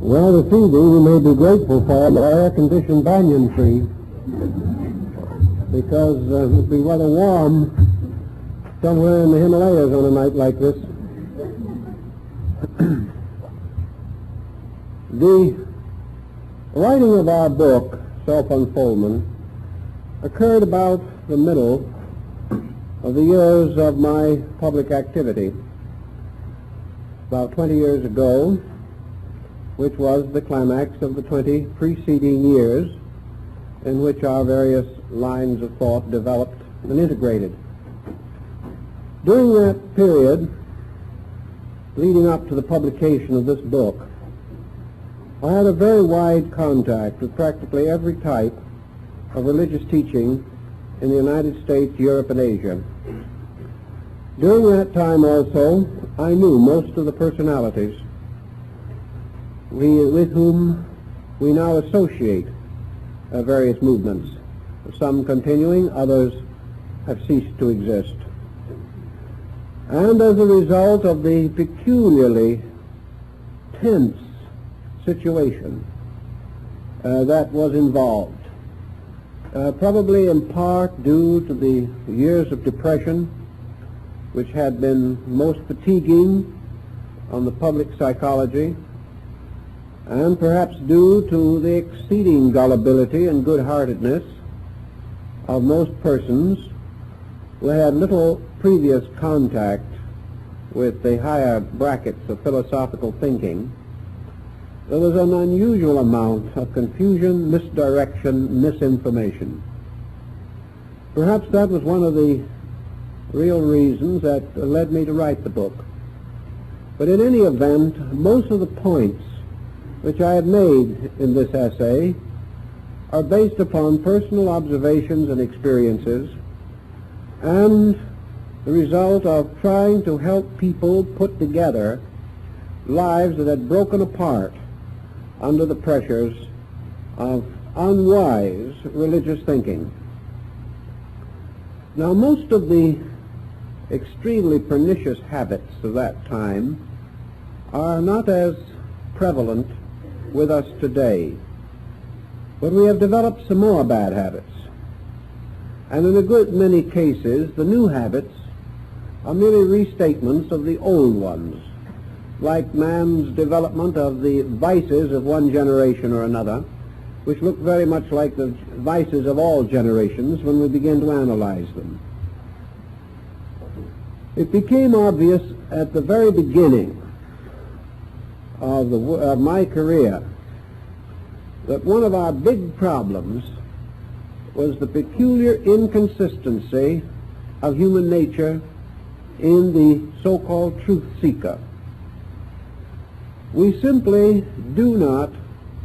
Well, this evening we may be grateful for our air-conditioned banyan tree because it would be rather warm somewhere in the Himalayas on a night like this. The writing of our book, Self-Unfoldment, occurred about the middle of the years of my public activity, about 20 years ago, which was the climax of the 20 preceding years in which our various lines of thought developed and integrated. During that period, leading up to the publication of this book, I had a very wide contact with practically every type of religious teaching in the United States, Europe, and Asia. During that time also, I knew most of the personalities with whom we now associate various movements. Some continuing, others have ceased to exist. And as a result of the peculiarly tense situation that was involved, probably in part due to the years of depression, which had been most fatiguing on the public psychology, and perhaps due to the exceeding gullibility and good-heartedness of most persons who had little previous contact with the higher brackets of philosophical thinking, there was an unusual amount of confusion, misdirection, misinformation. Perhaps that was one of the real reasons that led me to write the book. But in any event, most of the points which I have made in this essay are based upon personal observations and experiences and the result of trying to help people put together lives that had broken apart under the pressures of unwise religious thinking. Now, most of the extremely pernicious habits of that time are not as prevalent with us today, but we have developed some more bad habits. And in a good many cases, the new habits are merely restatements of the old ones, like man's development of the vices of one generation or another, which look very much like the vices of all generations when we begin to analyze them. It became obvious at the very beginning of my career that one of our big problems was the peculiar inconsistency of human nature in the so-called truth seeker. We simply do not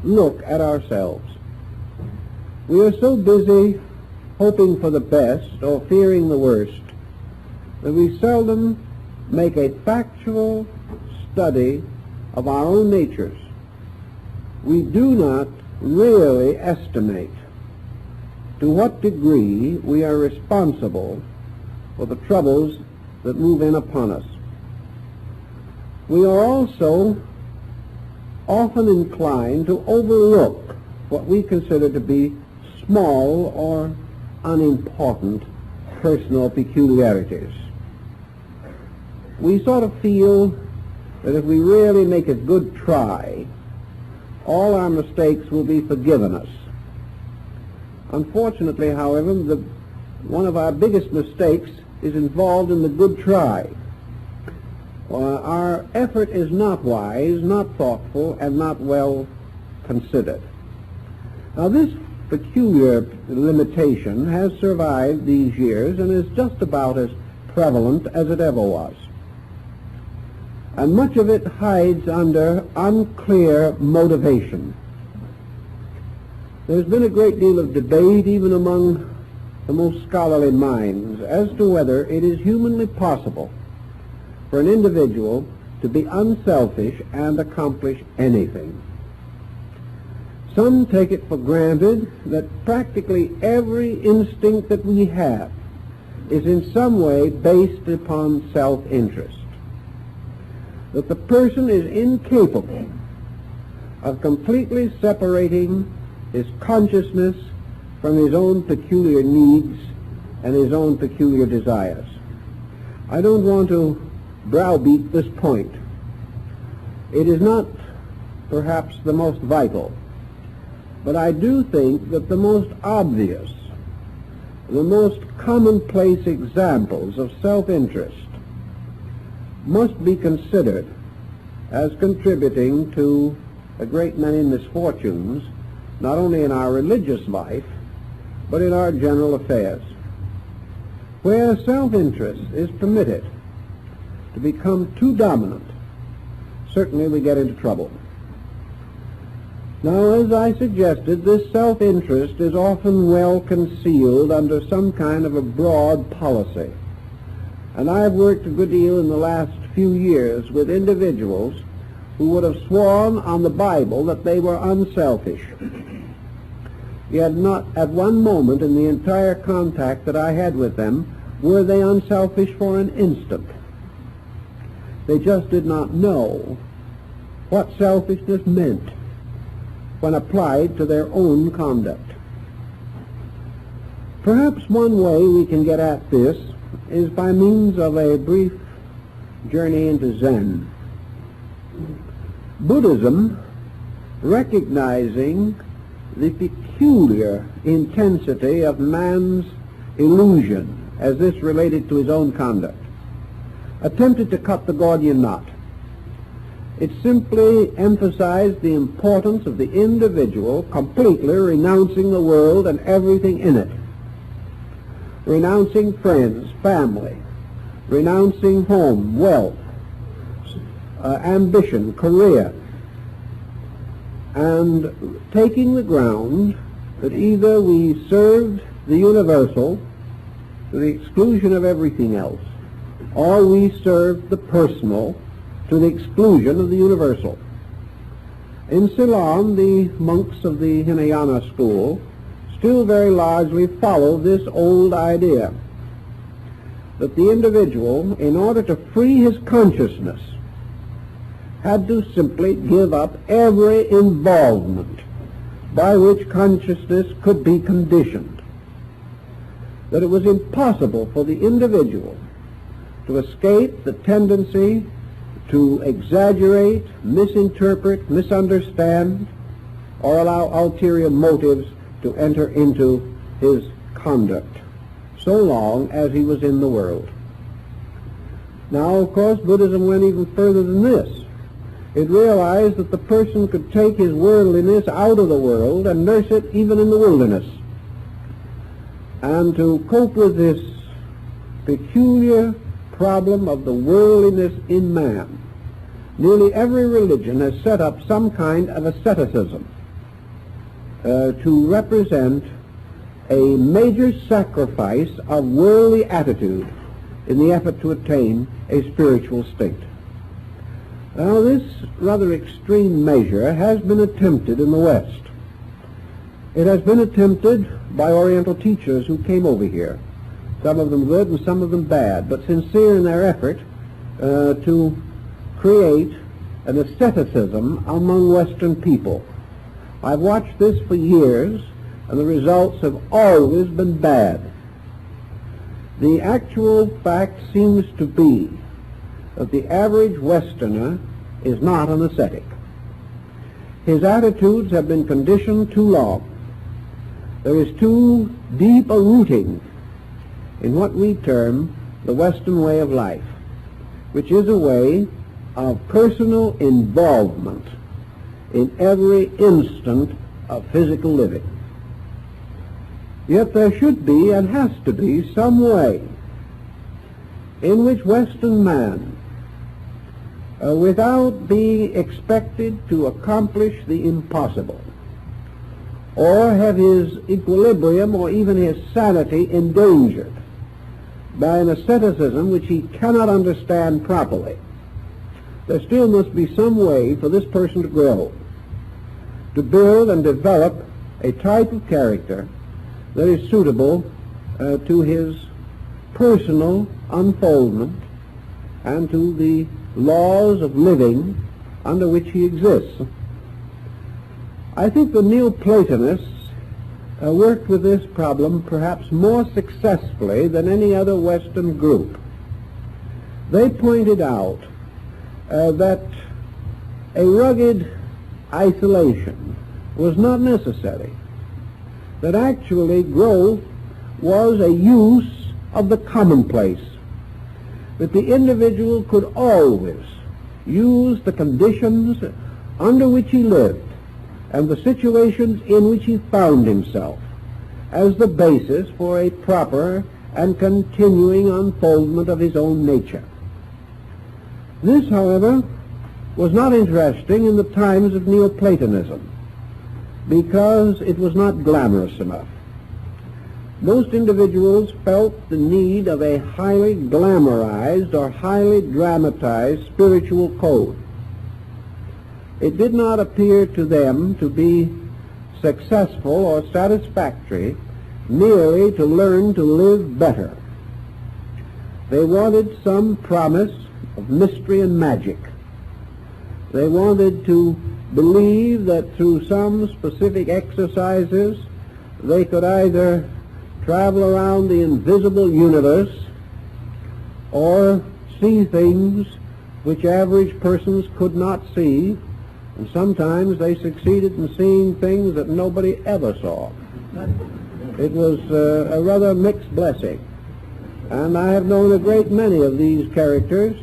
look at ourselves. We are so busy hoping for the best or fearing the worst that we seldom make a factual study of our own natures. We do not really estimate to what degree we are responsible for the troubles that move in upon us. We are also often inclined to overlook what we consider to be small or unimportant personal peculiarities. We sort of feel that if we really make a good try, all our mistakes will be forgiven us. Unfortunately, however, one of our biggest mistakes is involved in the good try. Our effort is not wise, not thoughtful, and not well considered. Now, this peculiar limitation has survived these years and is just about as prevalent as it ever was. And much of it hides under unclear motivation. There's been a great deal of debate, even among the most scholarly minds, as to whether it is humanly possible for an individual to be unselfish and accomplish anything. Some take it for granted that practically every instinct that we have is in some way based upon self-interest, that the person is incapable of completely separating his consciousness from his own peculiar needs and his own peculiar desires. I don't want to browbeat this point. It is not perhaps the most vital, but I do think that the most obvious, the most commonplace examples of self-interest must be considered as contributing to a great many misfortunes, not only in our religious life, but in our general affairs. Where self-interest is permitted to become too dominant, certainly we get into trouble. Now, as I suggested, this self-interest is often well concealed under some kind of a broad policy. And I've worked a good deal in the last few years with individuals who would have sworn on the Bible that they were unselfish. Yet not at one moment in the entire contact that I had with them were they unselfish for an instant. They just did not know what selfishness meant when applied to their own conduct. Perhaps one way we can get at this is by means of a brief journey into Zen. Buddhism, recognizing the peculiar intensity of man's illusion as this related to his own conduct, attempted to cut the Gordian knot. It simply emphasized the importance of the individual completely renouncing the world and everything in it, renouncing friends, family, renouncing home, wealth, ambition, career, and taking the ground that either we served the universal to the exclusion of everything else, or we served the personal to the exclusion of the universal. In Ceylon, the monks of the Hinayana school still very largely follow this old idea that the individual, in order to free his consciousness, had to simply give up every involvement by which consciousness could be conditioned. That it was impossible for the individual to escape the tendency to exaggerate, misinterpret, misunderstand, or allow ulterior motives to enter into his conduct, so long as he was in the world. Now, of course, Buddhism went even further than this. It realized that the person could take his worldliness out of the world and nurse it even in the wilderness. And to cope with this peculiar problem of the worldliness in man, nearly every religion has set up some kind of asceticism to represent a major sacrifice of worldly attitude in the effort to attain a spiritual state. Now, this rather extreme measure has been attempted in the West. It has been attempted by Oriental teachers who came over here, some of them good and some of them bad, but sincere in their effort to create an asceticism among Western people. I've watched this for years, and the results have always been bad. The actual fact seems to be that the average Westerner is not an ascetic. His attitudes have been conditioned too long. There is too deep a rooting in what we term the Western way of life, which is a way of personal involvement in every instant of physical living. Yet there should be and has to be some way in which Western man, without being expected to accomplish the impossible, or have his equilibrium or even his sanity endangered by an asceticism which he cannot understand properly, there still must be some way for this person to grow, to build and develop a type of character that is suitable to his personal unfoldment and to the laws of living under which he exists. I think the Neoplatonists worked with this problem perhaps more successfully than any other Western group. They pointed out that a rugged isolation was not necessary, that actually growth was a use of the commonplace, that the individual could always use the conditions under which he lived and the situations in which he found himself as the basis for a proper and continuing unfoldment of his own nature. This, however, was not interesting in the times of Neoplatonism because it was not glamorous enough. Most individuals felt the need of a highly glamorized or highly dramatized spiritual code. It did not appear to them to be successful or satisfactory merely to learn to live better. They wanted some promise of mystery and magic. They wanted to believe that through some specific exercises they could either travel around the invisible universe or see things which average persons could not see, and sometimes they succeeded in seeing things that nobody ever saw. It was a rather mixed blessing, and I have known a great many of these characters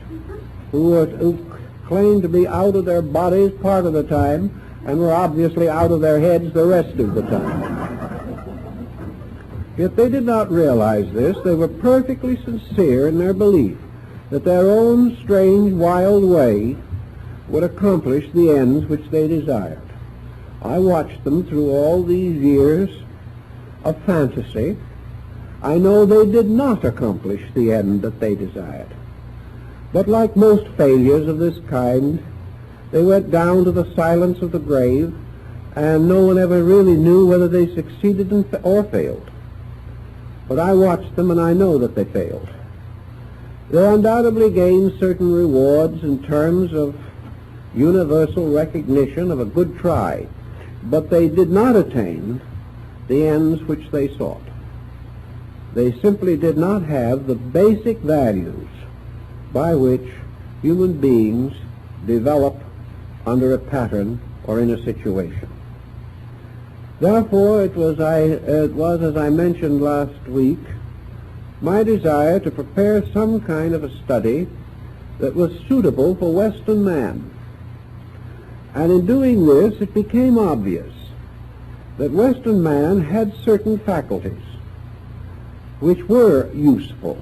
who claimed to be out of their bodies part of the time and were obviously out of their heads the rest of the time. Yet they did not realize this. They were perfectly sincere in their belief that their own strange, wild way would accomplish the ends which they desired. I watched them through all these years of fantasy. I know they did not accomplish the end that they desired. But like most failures of this kind, they went down to the silence of the grave, and no one ever really knew whether they succeeded or failed. But I watched them, and I know that they failed. They undoubtedly gained certain rewards in terms of universal recognition of a good try, but they did not attain the ends which they sought. They simply did not have the basic values by which human beings develop under a pattern or in a situation. Therefore, it was, as I mentioned last week, my desire to prepare some kind of a study that was suitable for Western man. And in doing this, it became obvious that Western man had certain faculties which were useful,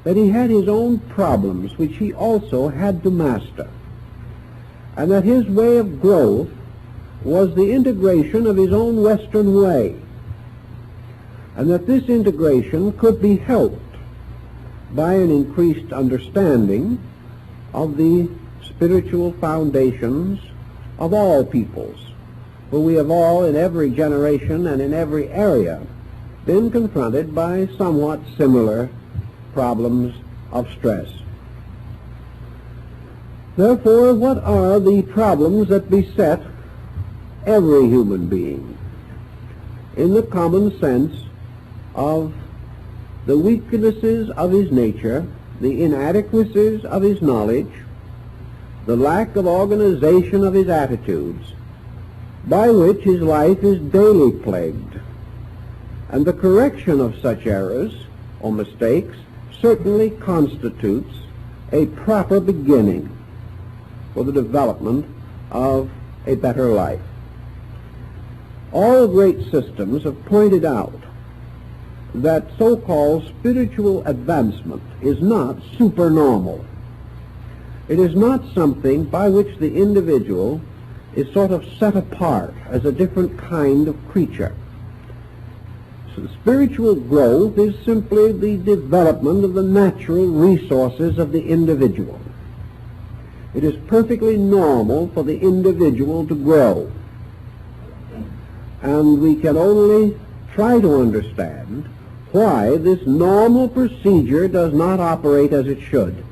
that he had his own problems which he also had to master, and that his way of growth was the integration of his own Western way, and that this integration could be helped by an increased understanding of the spiritual foundations of all peoples, for we have all in every generation and in every area been confronted by somewhat similar problems of stress. Therefore, what are the problems that beset every human being in the common sense of the weaknesses of his nature, the inadequacies of his knowledge, the lack of organization of his attitudes, by which his life is daily plagued, and the correction of such errors or mistakes certainly constitutes a proper beginning for the development of a better life. All great systems have pointed out that so-called spiritual advancement is not supernormal. It is not something by which the individual is sort of set apart as a different kind of creature. So spiritual growth is simply the development of the natural resources of the individual. It is perfectly normal for the individual to grow. And we can only try to understand why this normal procedure does not operate as it should.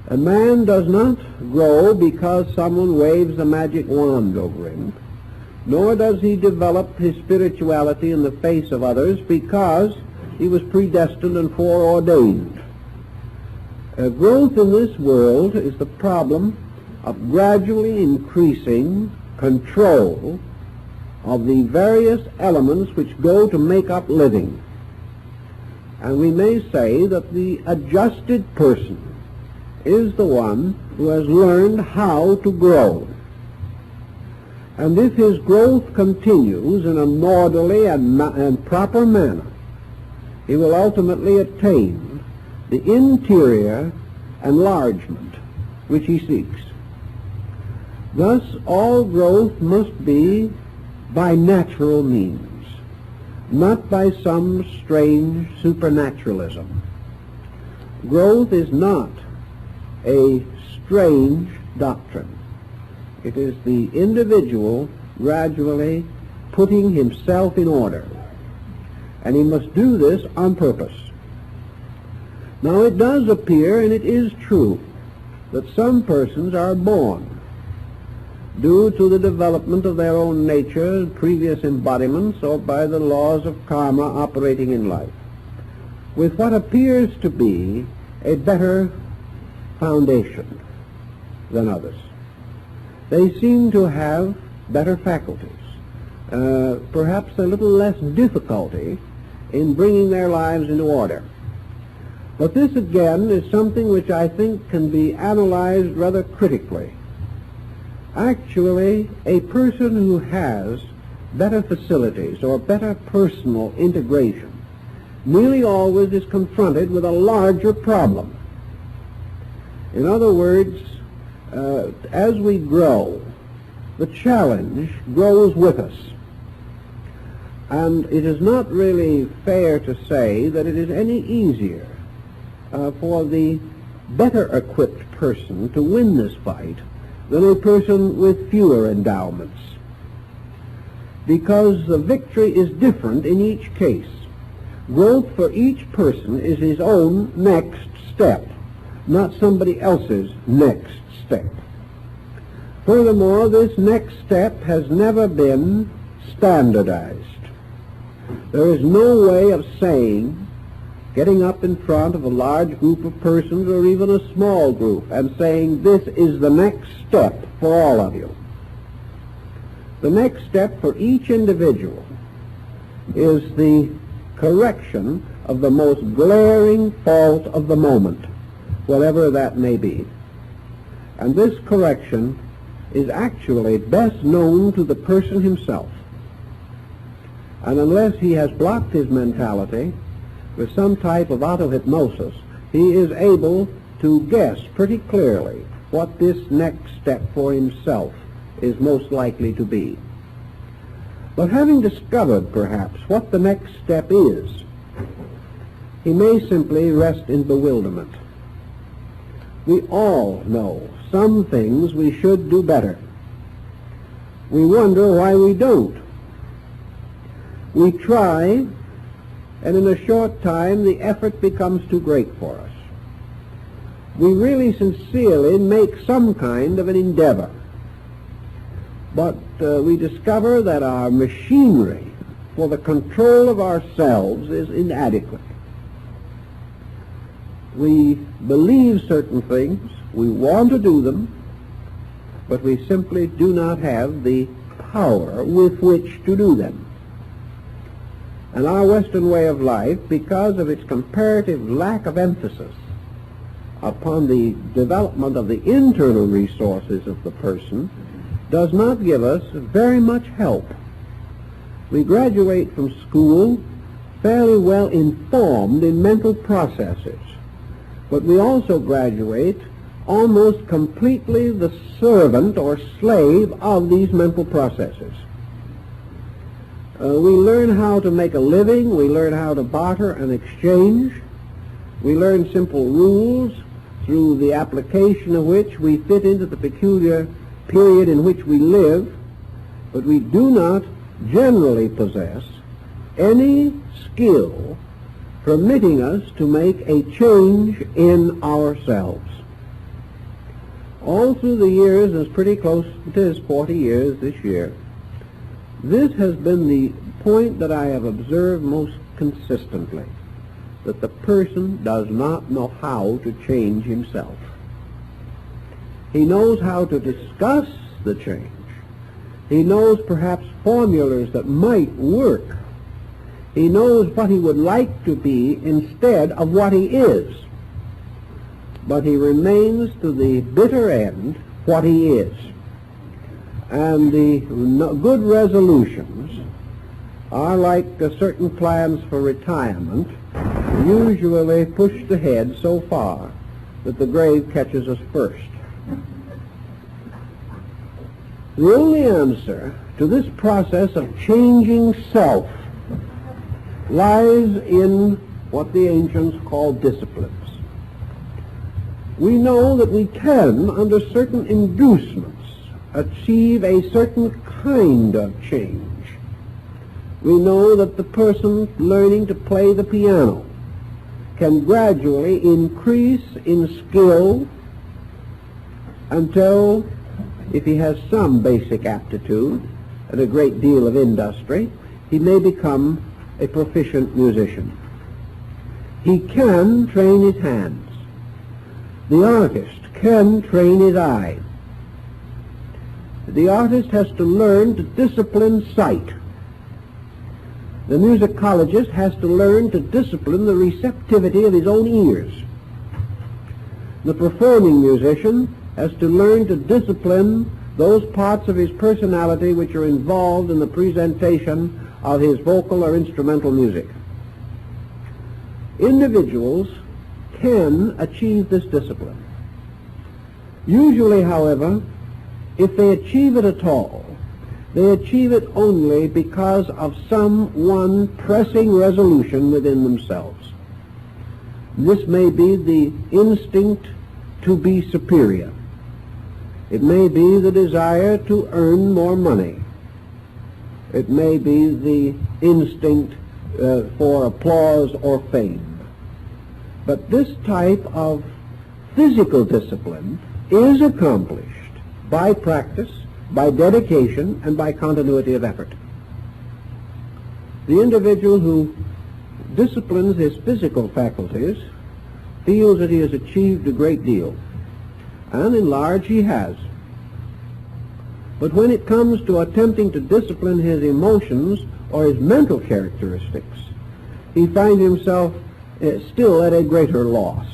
A man does not grow because someone waves a magic wand over him, nor does he develop his spirituality in the face of others because he was predestined and foreordained. Growth in this world is the problem of gradually increasing control of the various elements which go to make up living. And we may say that the adjusted person is the one who has learned how to grow. And if his growth continues in an orderly and proper manner, he will ultimately attain the interior enlargement which he seeks. Thus, all growth must be by natural means, not by some strange supernaturalism. Growth is not a strange doctrine. It is the individual gradually putting himself in order, and he must do this on purpose. Now it does appear, and it is true, that some persons are born, due to the development of their own nature, previous embodiments, or by the laws of karma operating in life, with what appears to be a better foundation than others. They seem to have better faculties, perhaps a little less difficulty in bringing their lives into order. But this again is something which I think can be analyzed rather critically. Actually, a person who has better facilities or better personal integration nearly always is confronted with a larger problem. In other words, as we grow, the challenge grows with us. And it is not really fair to say that it is any easier for the better equipped person to win this fight than a person with fewer endowments, because the victory is different in each case. Growth for each person is his own next step, not somebody else's next step. Furthermore, this next step has never been standardized. There is no way of saying, getting up in front of a large group of persons or even a small group and saying, this is the next step for all of you. The next step for each individual is the correction of the most glaring fault of the moment, whatever that may be. And this correction is actually best known to the person himself. And unless he has blocked his mentality with some type of auto-hypnosis, he is able to guess pretty clearly what this next step for himself is most likely to be. But having discovered, perhaps, what the next step is, he may simply rest in bewilderment. We all know some things we should do better. We wonder why we don't. We try, and in a short time the effort becomes too great for us. We really sincerely make some kind of an endeavor, but we discover that our machinery for the control of ourselves is inadequate. We believe certain things, we want to do them, but we simply do not have the power with which to do them. And our Western way of life, because of its comparative lack of emphasis upon the development of the internal resources of the person, does not give us very much help. We graduate from school fairly well informed in mental processes, but we also graduate almost completely the servant or slave of these mental processes. We learn how to make a living, we learn how to barter and exchange, we learn simple rules through the application of which we fit into the peculiar period in which we live, but we do not generally possess any skill permitting us to make a change in ourselves. All through the years, and it's pretty close, it is 40 years this year, this has been the point that I have observed most consistently, that the person does not know how to change himself. He knows how to discuss the change. He knows perhaps formulas that might work. He knows what he would like to be instead of what he is. But he remains to the bitter end what he is. And the good resolutions are like certain plans for retirement, usually pushed ahead so far that the grave catches us first. The only answer to this process of changing self lies in what the ancients called disciplines. We know that we can, under certain inducements, achieve a certain kind of change. We know that the person learning to play the piano can gradually increase in skill until, if he has some basic aptitude and a great deal of industry, he may become a proficient musician. He can train his hands. The artist can train his eye. The artist has to learn to discipline sight. The musicologist has to learn to discipline the receptivity of his own ears. The performing musician has to learn to discipline those parts of his personality which are involved in the presentation of his vocal or instrumental music. Individuals can achieve this discipline. Usually, however, if they achieve it at all, they achieve it only because of some one pressing resolution within themselves. This may be the instinct to be superior. It may be the desire to earn more money. It may be the instinct for applause or fame. But this type of physical discipline is accomplished by practice, by dedication, and by continuity of effort. The individual who disciplines his physical faculties feels that he has achieved a great deal, and in large he has. But when it comes to attempting to discipline his emotions or his mental characteristics, he finds himself still at a greater loss.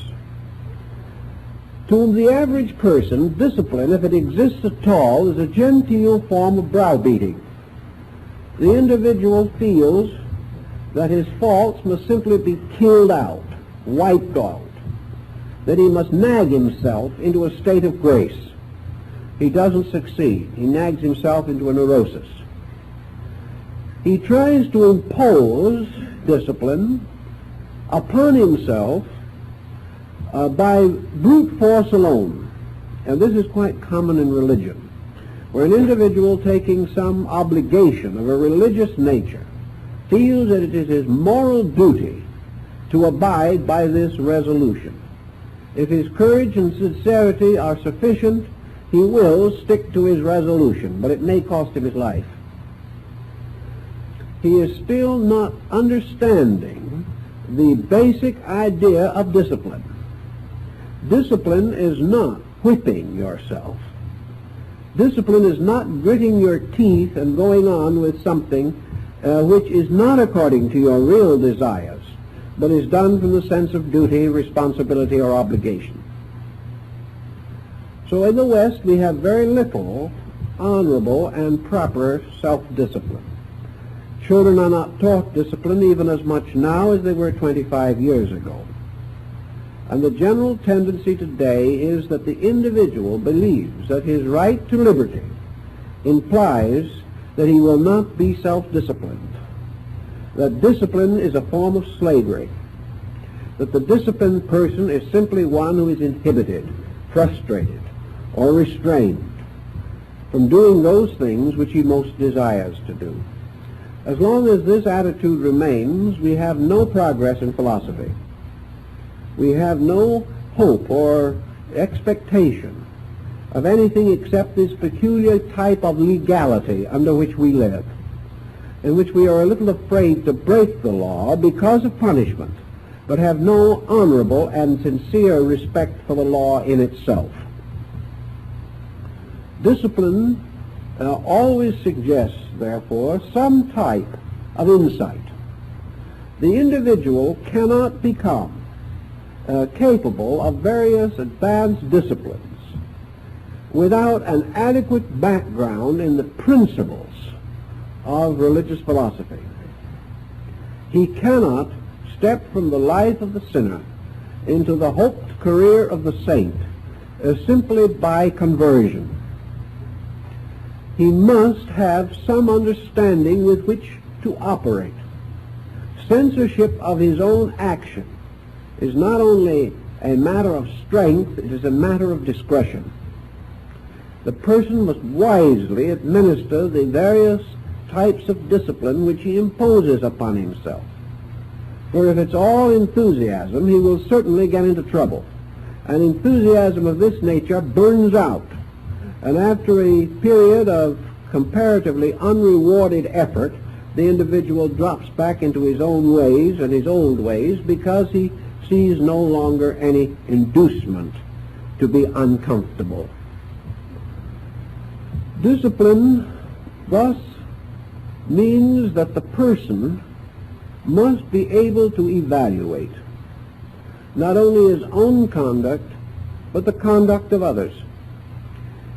To the average person, discipline, if it exists at all, is a genteel form of browbeating. The individual feels that his faults must simply be killed out, wiped out, that he must nag himself into a state of grace. He doesn't succeed. He nags himself into a neurosis. He tries to impose discipline upon himself by brute force alone. And this is quite common in religion, where an individual taking some obligation of a religious nature feels that it is his moral duty to abide by this resolution. If his courage and sincerity are sufficient, he will stick to his resolution, but it may cost him his life. He is still not understanding the basic idea of discipline. Discipline is not whipping yourself. Discipline is not gritting your teeth and going on with something which is not according to your real desires, but is done from the sense of duty, responsibility, or obligation. So in the West, we have very little honorable and proper self-discipline. Children are not taught discipline even as much now as they were 25 years ago. And the general tendency today is that the individual believes that his right to liberty implies that he will not be self-disciplined, that discipline is a form of slavery, that the disciplined person is simply one who is inhibited, frustrated, or restrained from doing those things which he most desires to do. As long as this attitude remains, we have no progress in philosophy. We have no hope or expectation of anything except this peculiar type of legality under which we live, in which we are a little afraid to break the law because of punishment, but have no honorable and sincere respect for the law in itself. Discipline always suggests, therefore, some type of insight. The individual cannot become capable of various advanced disciplines without an adequate background in the principles of religious philosophy. He cannot step from the life of the sinner into the hoped career of the saint simply by conversion. He must have some understanding with which to operate. Censorship of his own action is not only a matter of strength, it is a matter of discretion. The person must wisely administer the various types of discipline which he imposes upon himself. For if it's all enthusiasm, he will certainly get into trouble. And enthusiasm of this nature burns out. And after a period of comparatively unrewarded effort, the individual drops back into his own ways and his old ways because he sees no longer any inducement to be uncomfortable. Discipline thus means that the person must be able to evaluate not only his own conduct, but the conduct of others.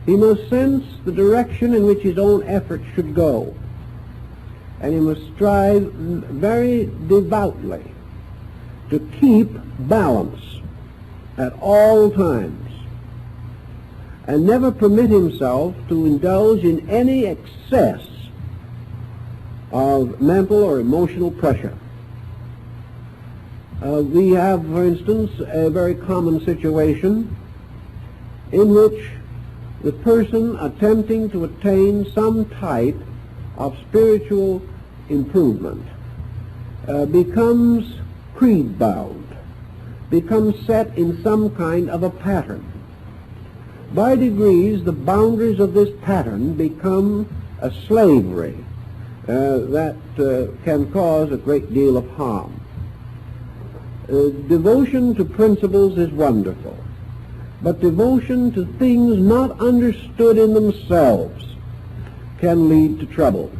He must sense the direction in which his own efforts should go, and he must strive very devoutly to keep balance at all times, and never permit himself to indulge in any excess of mental or emotional pressure. We have, for instance, a very common situation in which the person attempting to attain some type of spiritual improvement becomes creed-bound, becomes set in some kind of a pattern. By degrees, the boundaries of this pattern become a slavery that can cause a great deal of harm. Devotion to principles is wonderful, but devotion to things not understood in themselves can lead to trouble.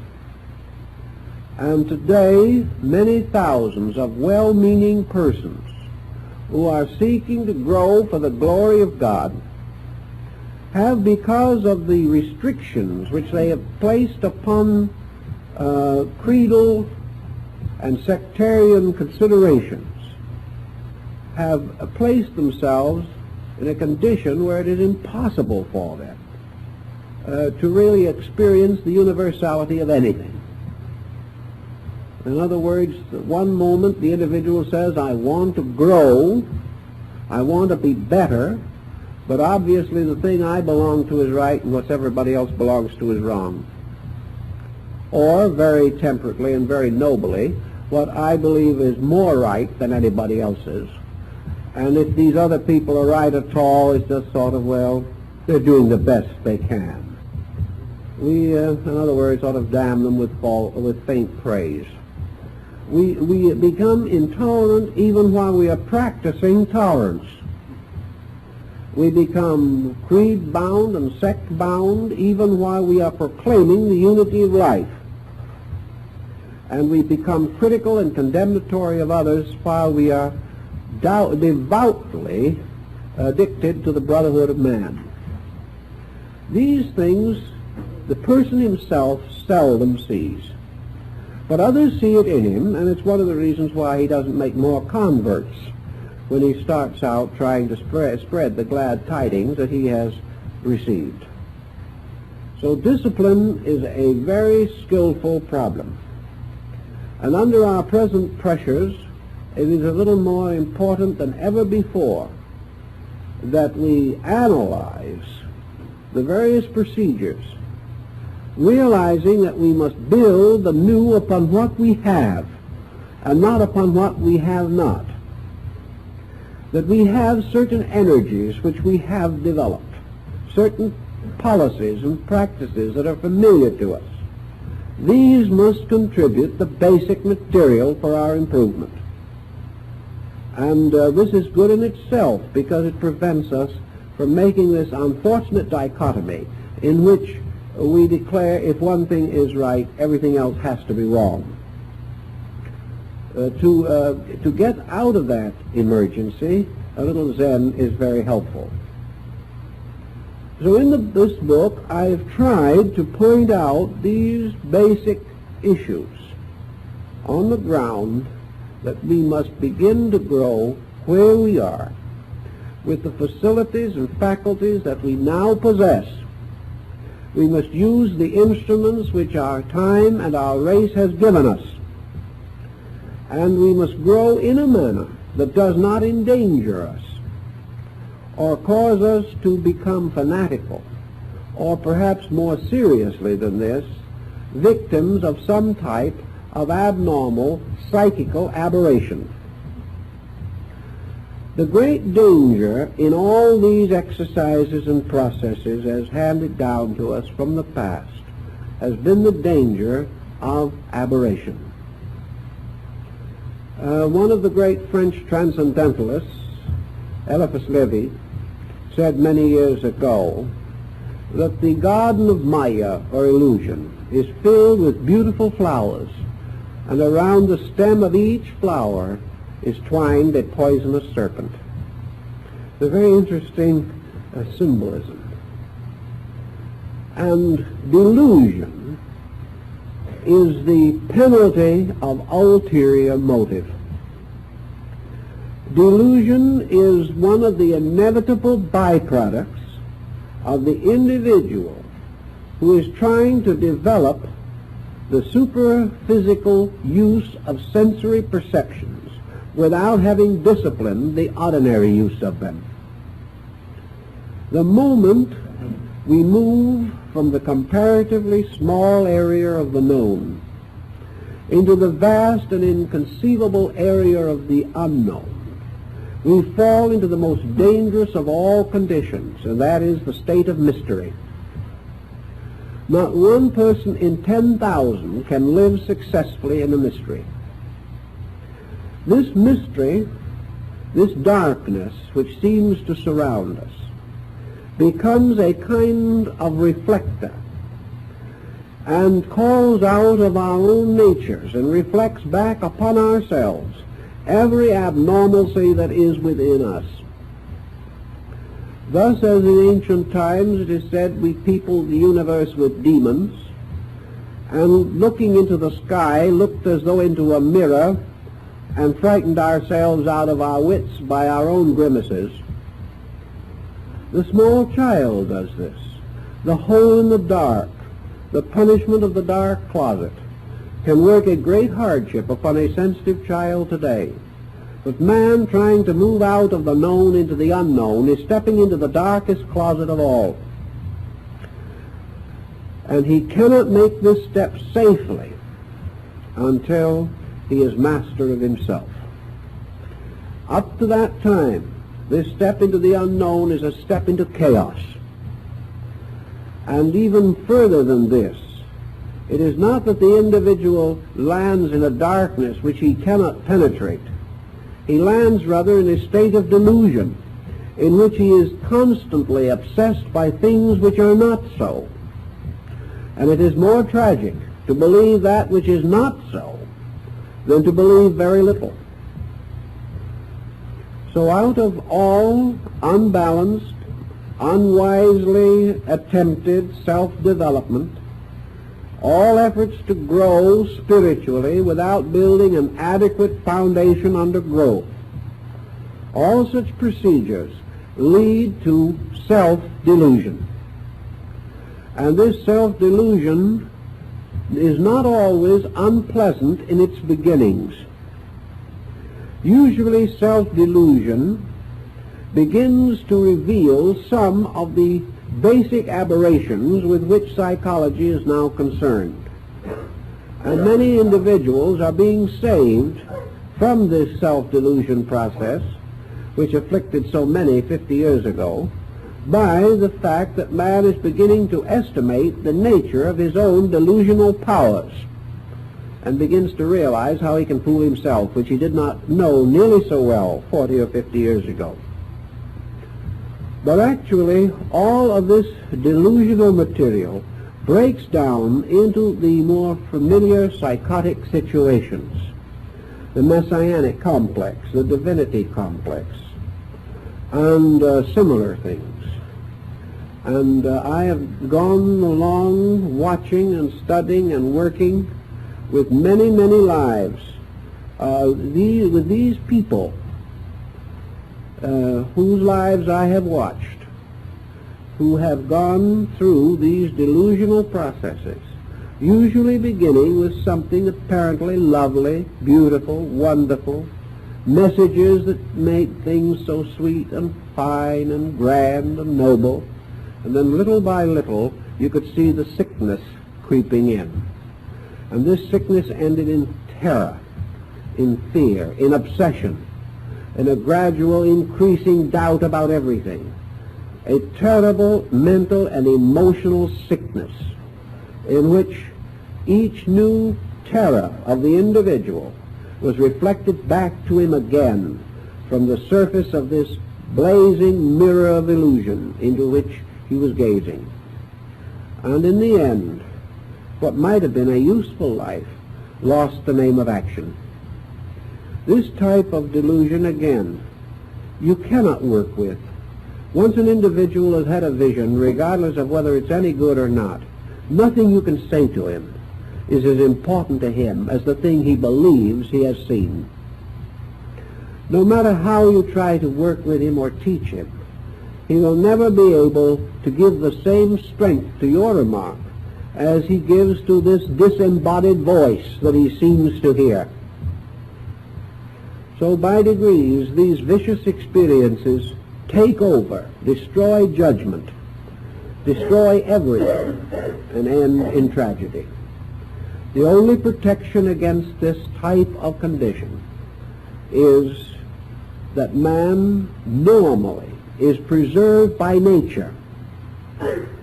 And today, many thousands of well-meaning persons who are seeking to grow for the glory of God have, because of the restrictions which they have placed upon creedal and sectarian considerations, have placed themselves in a condition where it is impossible for them to really experience the universality of anything. In other words, one moment the individual says, I want to grow, I want to be better, but obviously the thing I belong to is right and what everybody else belongs to is wrong. Or, very temperately and very nobly, what I believe is more right than anybody else's. And if these other people are right at all, it's just sort of, well, they're doing the best they can. We, in other words, sort of damn them with faint praise. We become intolerant even while we are practicing tolerance. We become creed-bound and sect-bound even while we are proclaiming the unity of life. And we become critical and condemnatory of others while we are devoutly addicted to the brotherhood of man. These things the person himself seldom sees, but others see it in him, and it's one of the reasons why he doesn't make more converts when he starts out trying to spread the glad tidings that he has received. So discipline is a very skillful problem. And under our present pressures, it is a little more important than ever before that we analyze the various procedures, realizing that we must build anew upon what we have and not upon what we have not. That we have certain energies which we have developed, certain policies and practices that are familiar to us. These must contribute the basic material for our improvement. And this is good in itself because it prevents us from making this unfortunate dichotomy in which we declare if one thing is right, everything else has to be wrong. To get out of that emergency, a little Zen is very helpful. So in this book, I've tried to point out these basic issues on the ground that we must begin to grow where we are with the facilities and faculties that we now possess. We must use the instruments which our time and our race has given us. And we must grow in a manner that does not endanger us or cause us to become fanatical, or perhaps more seriously than this, victims of some type of abnormal psychical aberration. The great danger in all these exercises and processes as handed down to us from the past has been the danger of aberration. One of the great French transcendentalists, Eliphas Lévy, said many years ago that the garden of Maya, or illusion, is filled with beautiful flowers, and around the stem of each flower is twined a poisonous serpent. It's a very interesting symbolism. And delusion is the penalty of ulterior motive. Delusion is one of the inevitable byproducts of the individual who is trying to develop the superphysical use of sensory perceptions without having disciplined the ordinary use of them. The moment we move from the comparatively small area of the known into the vast and inconceivable area of the unknown, we fall into the most dangerous of all conditions, and that is the state of mystery. Not one person in 10,000 can live successfully in a mystery. This mystery, this darkness which seems to surround us, becomes a kind of reflector and calls out of our own natures and reflects back upon ourselves every abnormalcy that is within us. Thus, as in ancient times it is said, we peopled the universe with demons, and looking into the sky looked as though into a mirror and frightened ourselves out of our wits by our own grimaces. The small child does this. The hole in the dark, the punishment of the dark closet, can work a great hardship upon a sensitive child today. But man trying to move out of the known into the unknown is stepping into the darkest closet of all. And he cannot make this step safely until he is master of himself. Up to that time, this step into the unknown is a step into chaos. And even further than this, it is not that the individual lands in a darkness which he cannot penetrate. He lands rather in a state of delusion, in which he is constantly obsessed by things which are not so. And it is more tragic to believe that which is not so than to believe very little. So out of all unbalanced, unwisely attempted self-development, all efforts to grow spiritually without building an adequate foundation under growth, all such procedures lead to self-delusion. And this self-delusion is not always unpleasant in its beginnings. Usually self-delusion begins to reveal some of the basic aberrations with which psychology is now concerned. And many individuals are being saved from this self-delusion process, which afflicted so many 50 years ago, by the fact that man is beginning to estimate the nature of his own delusional powers and begins to realize how he can fool himself, which he did not know nearly so well 40 or 50 years ago. But actually, all of this delusional material breaks down into the more familiar psychotic situations, the messianic complex, the divinity complex, and similar things. And I have gone along watching and studying and working with many, many lives with these people whose lives I have watched, who have gone through these delusional processes, usually beginning with something apparently lovely, beautiful, wonderful, messages that make things so sweet and fine and grand and noble, and then little by little you could see the sickness creeping in. And this sickness ended in terror, in fear, in obsession, in a gradual increasing doubt about everything, a terrible mental and emotional sickness in which each new terror of the individual was reflected back to him again from the surface of this blazing mirror of illusion into which he was gazing. And in the end, what might have been a useful life lost the name of action. This type of delusion, again, you cannot work with. Once an individual has had a vision, regardless of whether it's any good or not, nothing you can say to him is as important to him as the thing he believes he has seen. No matter how you try to work with him or teach him, he will never be able to give the same strength to your remark as he gives to this disembodied voice that he seems to hear. So by degrees, these vicious experiences take over, destroy judgment, destroy everything, and end in tragedy. The only protection against this type of condition is that man normally is preserved by nature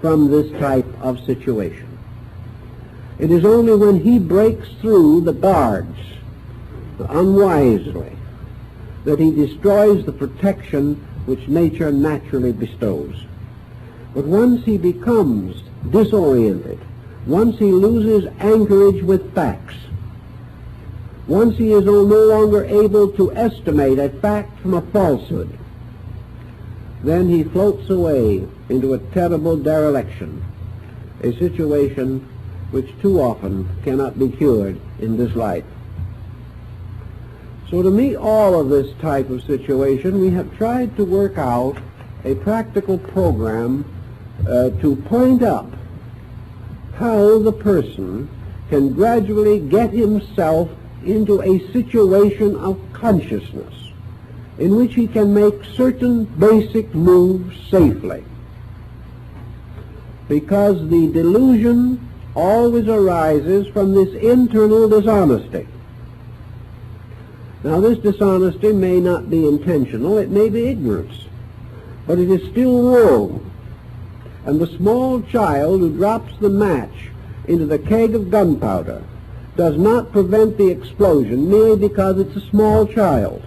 from this type of situation. It is only when he breaks through the guards unwisely that he destroys the protection which nature naturally bestows. But once he becomes disoriented, once he loses anchorage with facts, once he is no longer able to estimate a fact from a falsehood, then he floats away into a terrible dereliction, a situation which too often cannot be cured in this life. So to meet all of this type of situation, we have tried to work out a practical program to point up how the person can gradually get himself into a situation of consciousness in which he can make certain basic moves safely. Because the delusion always arises from this internal dishonesty. Now, this dishonesty may not be intentional, it may be ignorance, but it is still wrong. And the small child who drops the match into the keg of gunpowder does not prevent the explosion merely because it's a small child.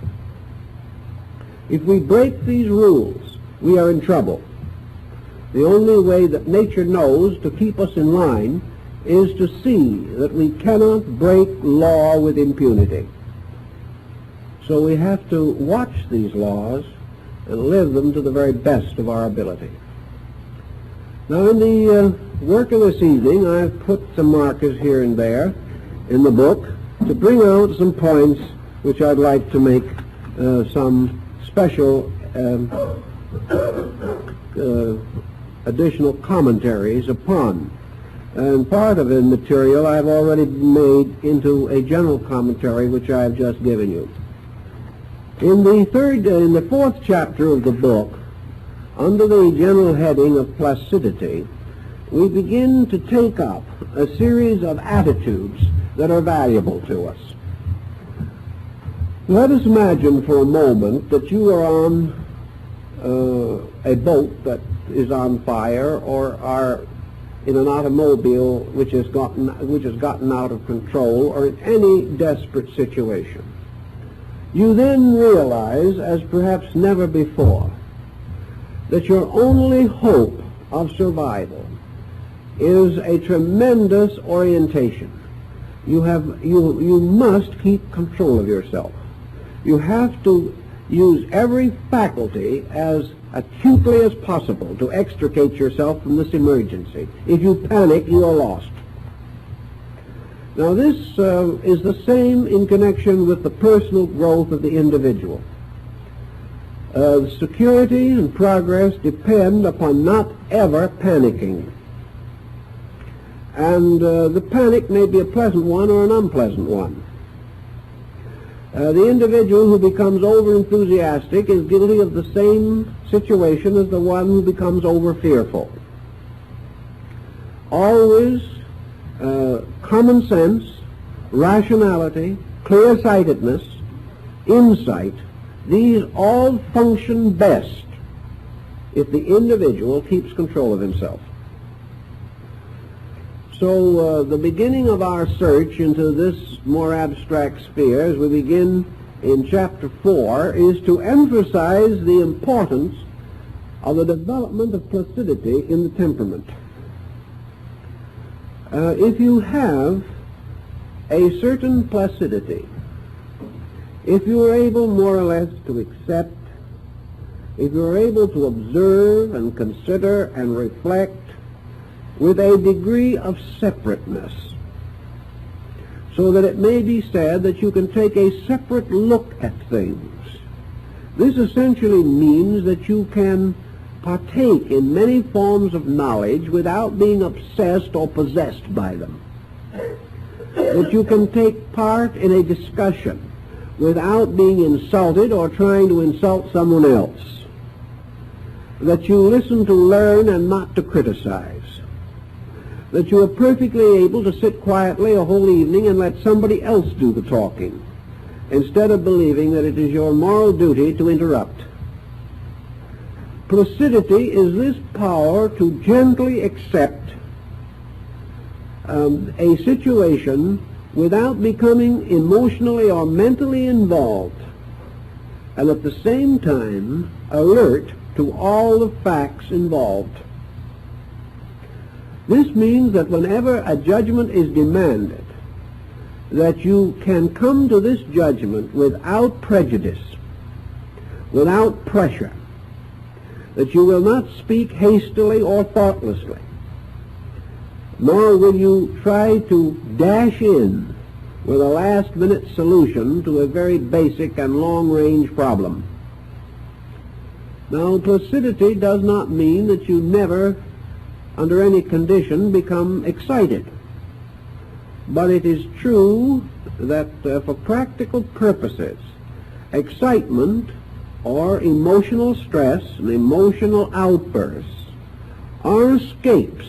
If we break these rules, we are in trouble. The only way that nature knows to keep us in line is to see that we cannot break law with impunity. So we have to watch these laws and live them to the very best of our ability. Now, in the work of this evening, I've put some markers here and there in the book to bring out some points which I'd like to make some special additional commentaries upon. And part of the material I've already made into a general commentary which I have just given you. In the fourth chapter of the book, under the general heading of placidity, we begin to take up a series of attitudes that are valuable to us. Let us imagine for a moment that you are on a boat that is on fire or are in an automobile which has gotten out of control, or in any desperate situation, you then realize, as perhaps never before, that your only hope of survival is a tremendous orientation. You must keep control of yourself. You have to use every faculty as acutely as possible to extricate yourself from this emergency. If you panic, you are lost. Now this is the same in connection with the personal growth of the individual. Security and progress depend upon not ever panicking. And the panic may be a pleasant one or an unpleasant one. The individual who becomes over-enthusiastic is guilty of the same situation as the one who becomes over-fearful. Always common sense, rationality, clear-sightedness, insight, these all function best if the individual keeps control of himself. So the beginning of our search into this more abstract sphere, as we begin in Chapter 4, is to emphasize the importance of the development of placidity in the temperament. If you have a certain placidity, if you are able more or less to accept, if you are able to observe and consider and reflect with a degree of separateness, so that it may be said that you can take a separate look at things. This essentially means that you can partake in many forms of knowledge without being obsessed or possessed by them. That you can take part in a discussion without being insulted or trying to insult someone else. That you listen to learn and not to criticize. That you are perfectly able to sit quietly a whole evening and let somebody else do the talking, instead of believing that it is your moral duty to interrupt. Placidity is this power to gently accept a situation without becoming emotionally or mentally involved, and at the same time alert to all the facts involved. This means that whenever a judgment is demanded, that you can come to this judgment without prejudice, without pressure, that you will not speak hastily or thoughtlessly, nor will you try to dash in with a last-minute solution to a very basic and long-range problem. Now, placidity does not mean that you never, under any condition, become excited. But it is true that for practical purposes, excitement or emotional stress and emotional outbursts are escapes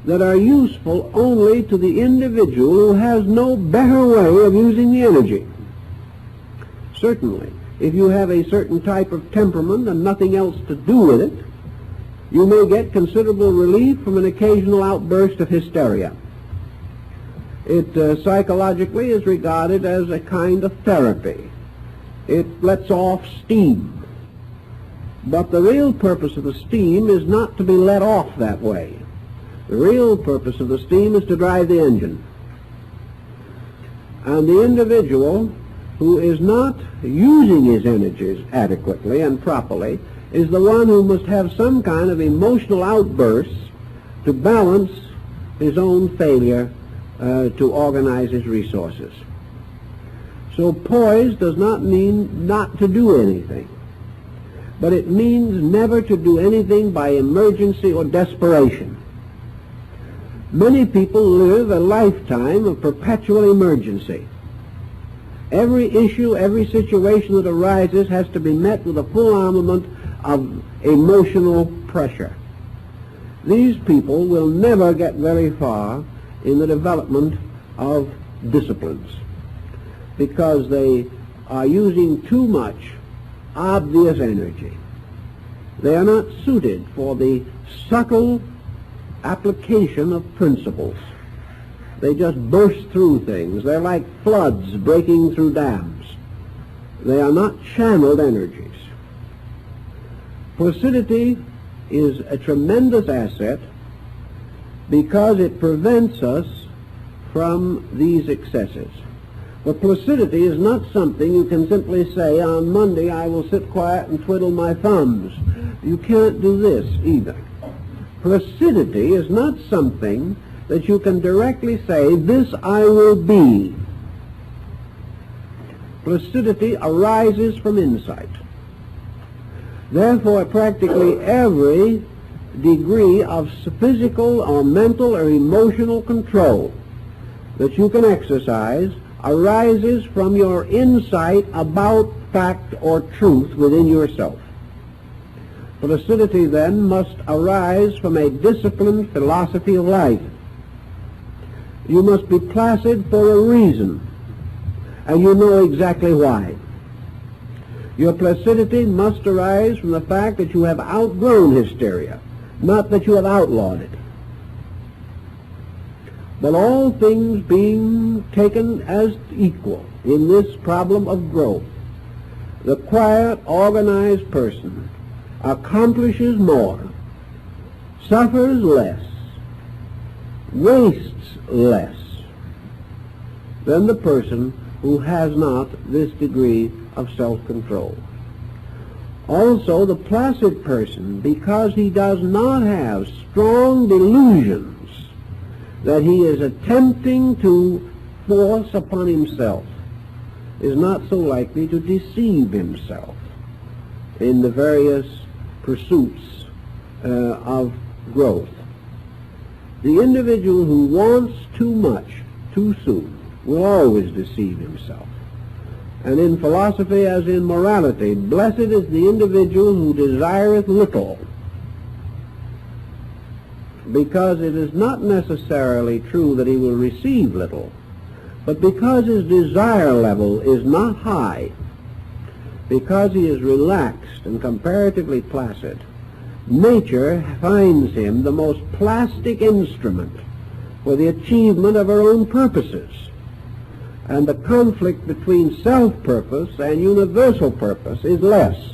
that are useful only to the individual who has no better way of using the energy. Certainly, if you have a certain type of temperament and nothing else to do with it, you may get considerable relief from an occasional outburst of hysteria. It psychologically is regarded as a kind of therapy. It lets off steam. But the real purpose of the steam is not to be let off that way. The real purpose of the steam is to drive the engine. And the individual who is not using his energies adequately and properly is the one who must have some kind of emotional outbursts to balance his own failure to organize his resources. So poise does not mean not to do anything, but it means never to do anything by emergency or desperation. Many people live a lifetime of perpetual emergency. Every issue, every situation that arises has to be met with a full armament of emotional pressure. These people will never get very far in the development of disciplines because they are using too much obvious energy. They are not suited for the subtle application of principles. They just burst through things. They're like floods breaking through dams. They are not channeled energies. Placidity is a tremendous asset because it prevents us from these excesses. But placidity is not something you can simply say, on Monday I will sit quiet and twiddle my thumbs. You can't do this either. Placidity is not something that you can directly say, this I will be. Placidity arises from insight. Therefore, practically every degree of physical or mental or emotional control that you can exercise arises from your insight about fact or truth within yourself. Placidity, then, must arise from a disciplined philosophy of life. You must be placid for a reason, and you know exactly why. Your placidity must arise from the fact that you have outgrown hysteria, not that you have outlawed it. But all things being taken as equal in this problem of growth, the quiet, organized person accomplishes more, suffers less, wastes less than the person who has not this degree of self-control. Also, the placid person, because he does not have strong delusions that he is attempting to force upon himself, is not so likely to deceive himself in the various pursuits of growth. The individual who wants too much too soon will always deceive himself. And in philosophy as in morality, blessed is the individual who desireth little, because it is not necessarily true that he will receive little, but because his desire level is not high, because he is relaxed and comparatively placid, nature finds him the most plastic instrument for the achievement of her own purposes. And the conflict between self-purpose and universal purpose is less,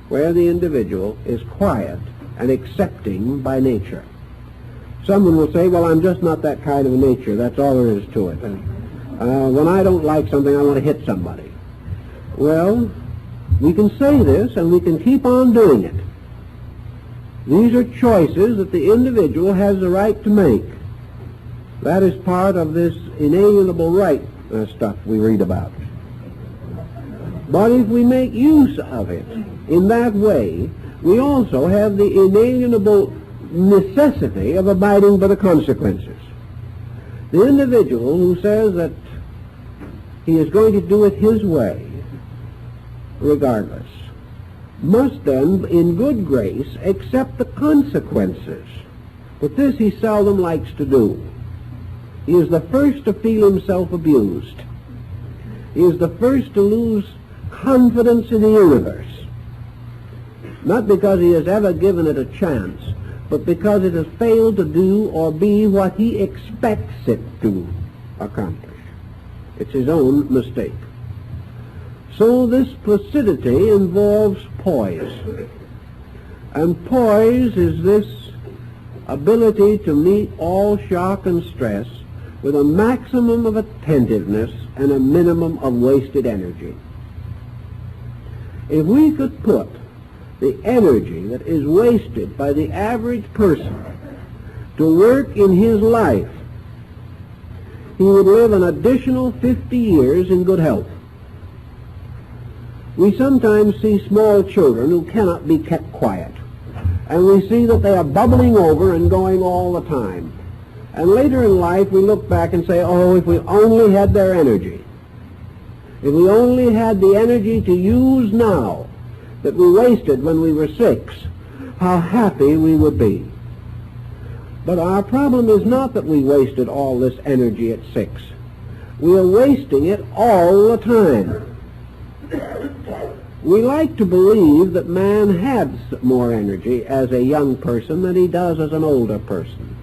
where the individual is quiet and accepting by nature. Someone will say, well, I'm just not that kind of a nature. That's all there is to it. When I don't like something, I want to hit somebody. Well, we can say this and we can keep on doing it. These are choices that the individual has the right to make. That is part of this inalienable right stuff we read about. But if we make use of it in that way, we also have the inalienable necessity of abiding by the consequences. The individual who says that he is going to do it his way, regardless, must then, in good grace, accept the consequences. But this he seldom likes to do. He is the first to feel himself abused. He is the first to lose confidence in the universe. Not because he has ever given it a chance, but because it has failed to do or be what he expects it to accomplish. It's his own mistake. So this placidity involves poise. And poise is this ability to meet all shock and stress with a maximum of attentiveness and a minimum of wasted energy. If we could put the energy that is wasted by the average person to work in his life, he would live an additional 50 years in good health. We sometimes see small children who cannot be kept quiet, and we see that they are bubbling over and going all the time. And later in life we look back and say, oh, if we only had their energy, if we only had the energy to use now that we wasted when we were 6, how happy we would be. But our problem is not that we wasted all this energy at 6. We are wasting it all the time. We like to believe that man has more energy as a young person than he does as an older person.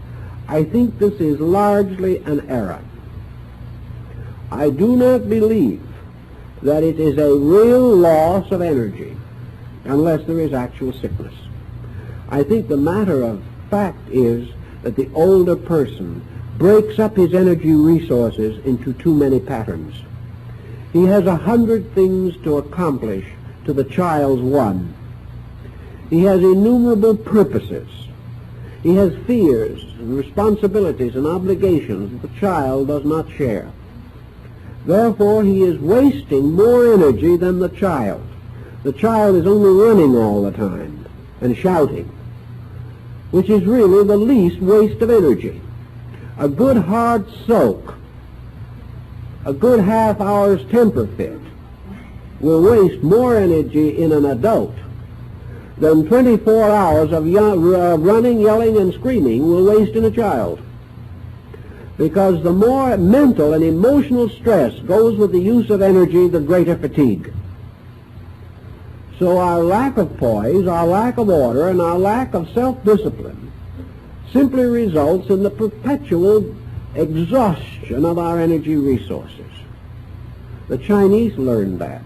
I think this is largely an error. I do not believe that it is a real loss of energy unless there is actual sickness. I think the matter of fact is that the older person breaks up his energy resources into too many patterns. He has 100 things to accomplish to the child's one. He has innumerable purposes. He has fears and responsibilities and obligations that the child does not share. Therefore, he is wasting more energy than the child. The child is only running all the time and shouting, which is really the least waste of energy. A good hard soak, a good half-hour's temper fit, will waste more energy in an adult than 24 hours of running, yelling, and screaming will waste in a child. Because the more mental and emotional stress goes with the use of energy, the greater fatigue. So our lack of poise, our lack of order, and our lack of self-discipline simply results in the perpetual exhaustion of our energy resources. The Chinese learned that,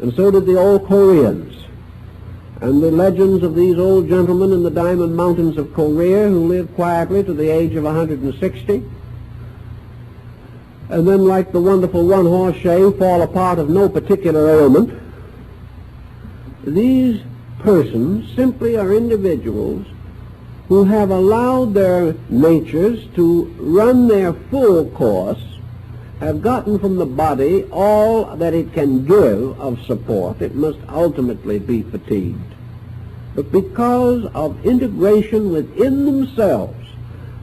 and so did the old Koreans. And the legends of these old gentlemen in the Diamond Mountains of Korea who lived quietly to the age of 160, and then, like the wonderful one-horse shave, fall apart of no particular ailment. These persons simply are individuals who have allowed their natures to run their full course, have gotten from the body all that it can give of support. It must ultimately be fatigued. But because of integration within themselves,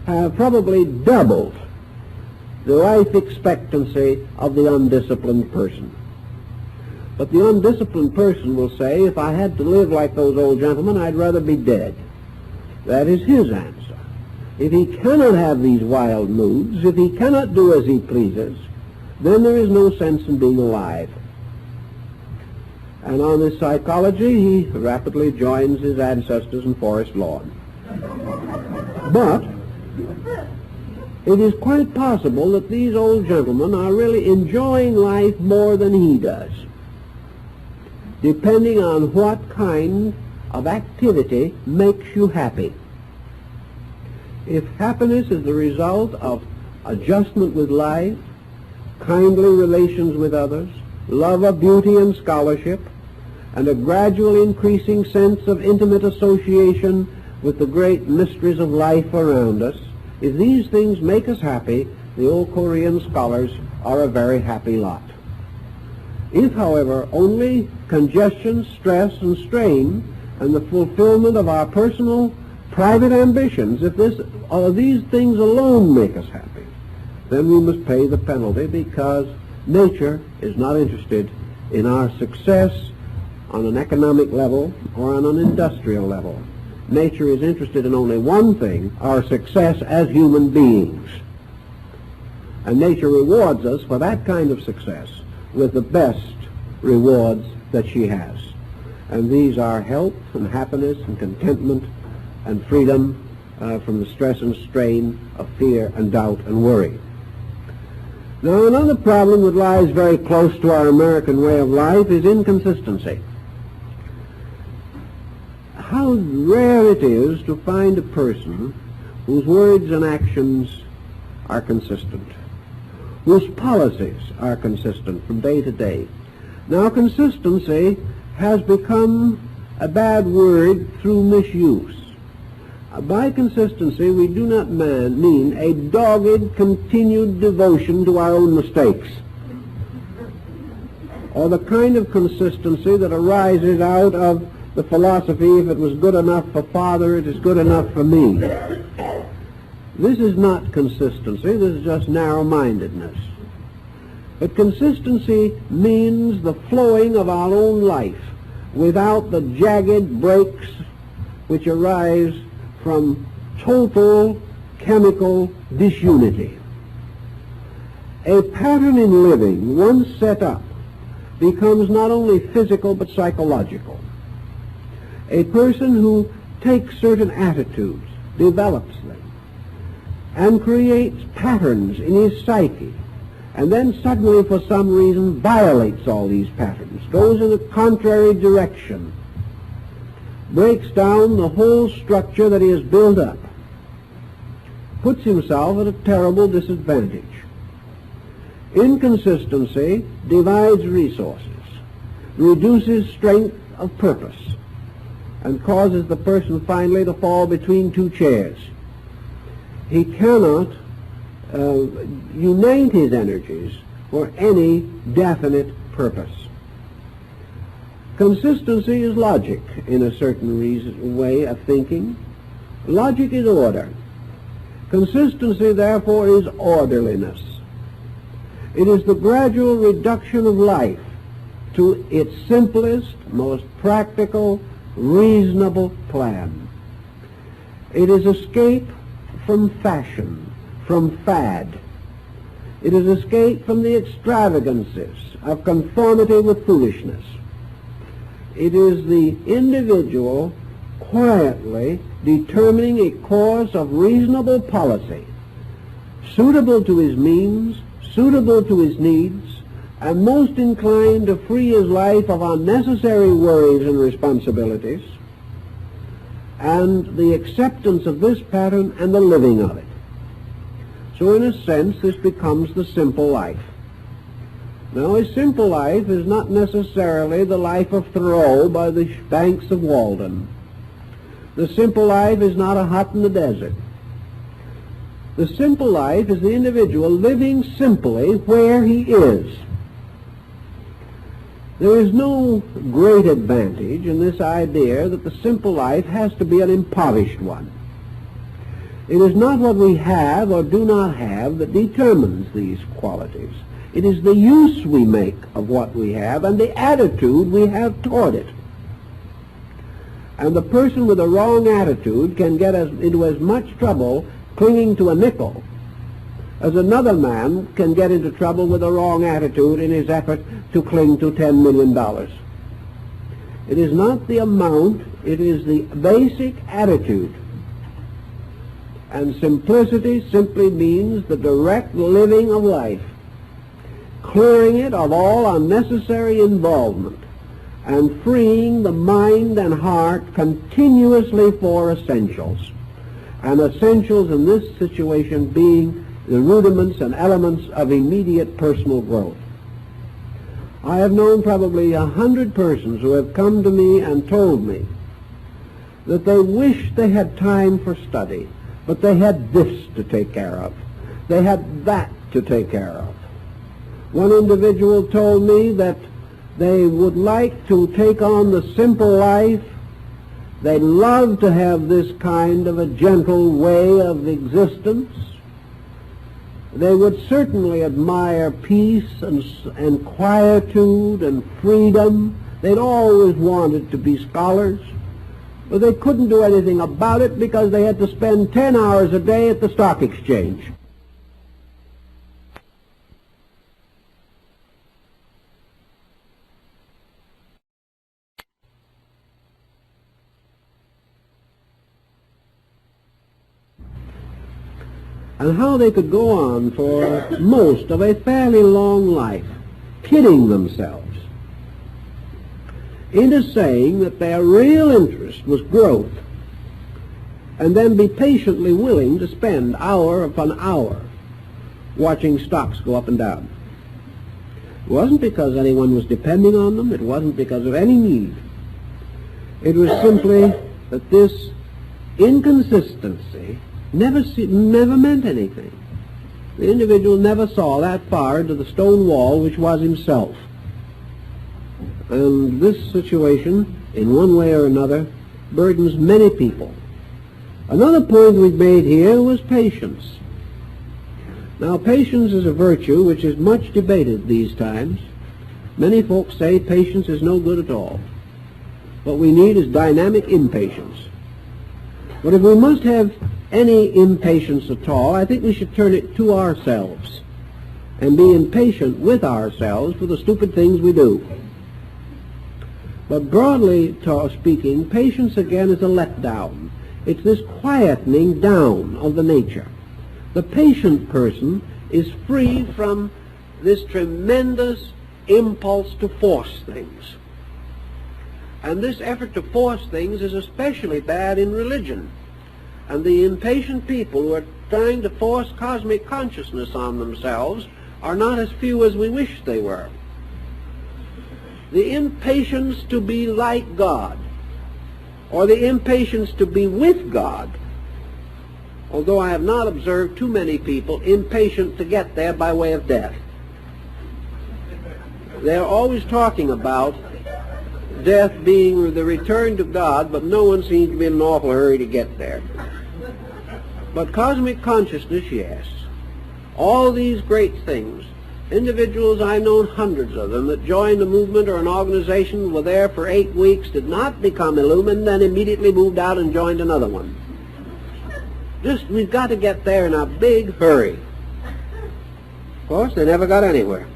have probably doubled the life expectancy of the undisciplined person. But the undisciplined person will say, if I had to live like those old gentlemen, I'd rather be dead. That is his answer. If he cannot have these wild moods, if he cannot do as he pleases, then there is no sense in being alive. And on this psychology, he rapidly joins his ancestors in Forest Lawn. But it is quite possible that these old gentlemen are really enjoying life more than he does, depending on what kind of activity makes you happy. If happiness is the result of adjustment with life, kindly relations with others, love of beauty and scholarship, and a gradual increasing sense of intimate association with the great mysteries of life around us, if these things make us happy, the old Korean scholars are a very happy lot. If, however, only congestion, stress, and strain, and the fulfillment of our personal, private ambitions, if these things alone make us happy, then we must pay the penalty, because nature is not interested in our success on an economic level or on an industrial level. Nature is interested in only one thing, our success as human beings. And nature rewards us for that kind of success with the best rewards that she has. And these are health and happiness and contentment and freedom from the stress and strain of fear and doubt and worry. Now, another problem that lies very close to our American way of life is inconsistency. How rare it is to find a person whose words and actions are consistent, whose policies are consistent from day to day. Now, consistency has become a bad word through misuse. By consistency, we do not mean a dogged, continued devotion to our own mistakes, or the kind of consistency that arises out of the philosophy, if it was good enough for Father, it is good enough for me. This is not consistency, this is just narrow-mindedness. But consistency means the flowing of our own life without the jagged breaks which arise from total chemical disunity. A pattern in living, once set up, becomes not only physical but psychological. A person who takes certain attitudes, develops them, and creates patterns in his psyche, and then suddenly for some reason violates all these patterns, goes in a contrary direction, breaks down the whole structure that he has built up, puts himself at a terrible disadvantage. Inconsistency divides resources, reduces strength of purpose, and causes the person finally to fall between two chairs. He cannot unite his energies for any definite purpose. Consistency is logic in a certain way of thinking. Logic is order. Consistency, therefore, is orderliness. It is the gradual reduction of life to its simplest, most practical, reasonable plan. It is escape from fashion, from fad. It is escape from the extravagances of conformity with foolishness. It is the individual quietly determining a course of reasonable policy, suitable to his means, suitable to his needs, and most inclined to free his life of unnecessary worries and responsibilities, and the acceptance of this pattern and the living of it. So in a sense, this becomes the simple life. Now, a simple life is not necessarily the life of Thoreau by the banks of Walden. The simple life is not a hut in the desert. The simple life is the individual living simply where he is. There is no great advantage in this idea that the simple life has to be an impoverished one. It is not what we have or do not have that determines these qualities. It is the use we make of what we have and the attitude we have toward it. And the person with a wrong attitude can get into as much trouble clinging to a nickel as another man can get into trouble with a wrong attitude in his effort to cling to $10 million. It is not the amount, it is the basic attitude. And simplicity simply means the direct living of life, clearing it of all unnecessary involvement, and freeing the mind and heart continuously for essentials. And essentials in this situation being the rudiments and elements of immediate personal growth. I have known probably 100 persons who have come to me and told me that they wish they had time for study, but they had this to take care of. They had that to take care of. One individual told me that they would like to take on the simple life. They'd love to have this kind of a gentle way of existence. They would certainly admire peace and quietude and freedom. They'd always wanted to be scholars, but they couldn't do anything about it because they had to spend 10 hours a day at the stock exchange. And how they could go on for most of a fairly long life, kidding themselves into saying that their real interest was growth, and then be patiently willing to spend hour upon hour watching stocks go up and down. It wasn't because anyone was depending on them. It wasn't because of any need. It was simply that this inconsistency never meant anything. The individual never saw that far into the stone wall which was himself. And this situation, in one way or another, burdens many people. Another point we've made here was patience. Now, patience is a virtue which is much debated these times. Many folks say patience is no good at all. What we need is dynamic impatience. But if we must have any impatience at all, I think we should turn it to ourselves. and be impatient with ourselves for the stupid things we do. But broadly speaking, patience again is a letdown. It's this quietening down of the nature. The patient person is free from this tremendous impulse to force things. And this effort to force things is especially bad in religion. And the impatient people who are trying to force cosmic consciousness on themselves are not as few as we wish they were. The impatience to be like God, or the impatience to be with God, although I have not observed too many people impatient to get there by way of death. They're always talking about death being the return to God, but no one seems to be in an awful hurry to get there. But cosmic consciousness, yes. All these great things. Individuals, I've known hundreds of them, that joined a movement or an organization, were there for 8 weeks, did not become illumined, then immediately moved out and joined another one. We've got to get there in a big hurry. Of course, they never got anywhere.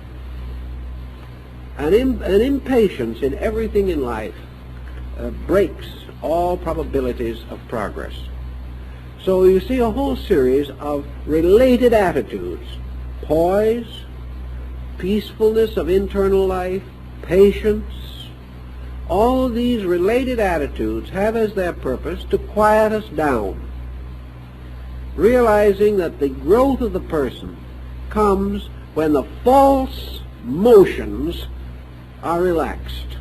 An impatience in everything in life breaks all probabilities of progress. So you see a whole series of related attitudes: poise, peacefulness of internal life, patience. All of these related attitudes have as their purpose to quiet us down, realizing that the growth of the person comes when the false motions are relaxed.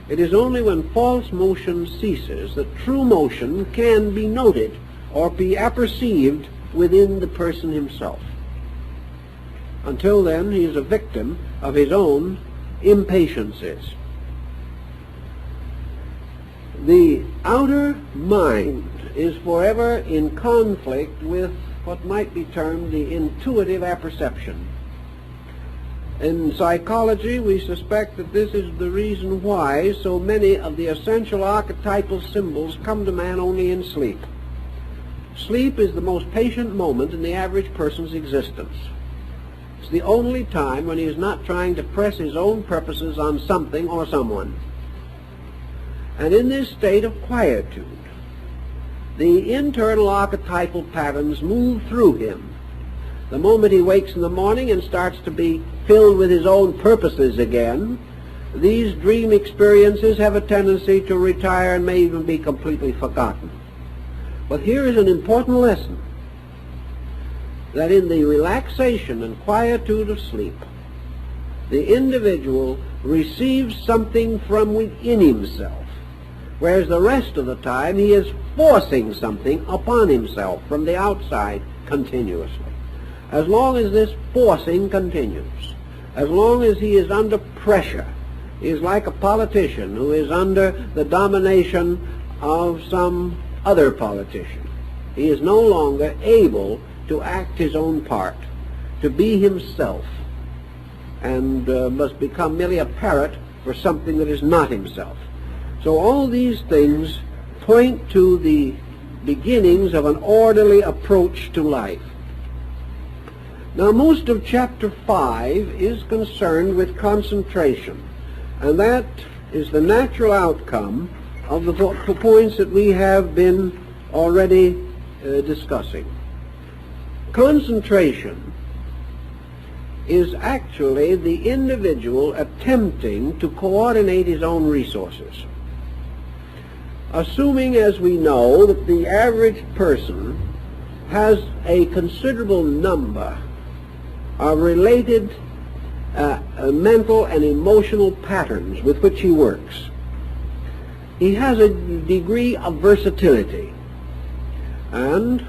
It is only when false motion ceases that true motion can be noted or be apperceived within the person himself. Until then, he is a victim of his own impatiences. The outer mind is forever in conflict with what might be termed the intuitive apperception. In psychology, we suspect that this is the reason why so many of the essential archetypal symbols come to man only in sleep. Sleep is the most patient moment in the average person's existence. It's the only time when he is not trying to press his own purposes on something or someone. And in this state of quietude, the internal archetypal patterns move through him. The moment he wakes in the morning and starts to be filled with his own purposes again, these dream experiences have a tendency to retire and may even be completely forgotten. But here is an important lesson, that in the relaxation and quietude of sleep, the individual receives something from within himself, whereas the rest of the time he is forcing something upon himself from the outside continuously. As long as this forcing continues, as long as he is under pressure, he is like a politician who is under the domination of some other politician. He is no longer able to act his own part, to be himself, and must become merely a parrot for something that is not himself. So all these things point to the beginnings of an orderly approach to life. Now, most of chapter 5 is concerned with concentration, and that is the natural outcome of the points that we have been already discussing. Concentration is actually the individual attempting to coordinate his own resources. Assuming, as we know, that the average person has a considerable number of related mental and emotional patterns with which he works, he has a degree of versatility, and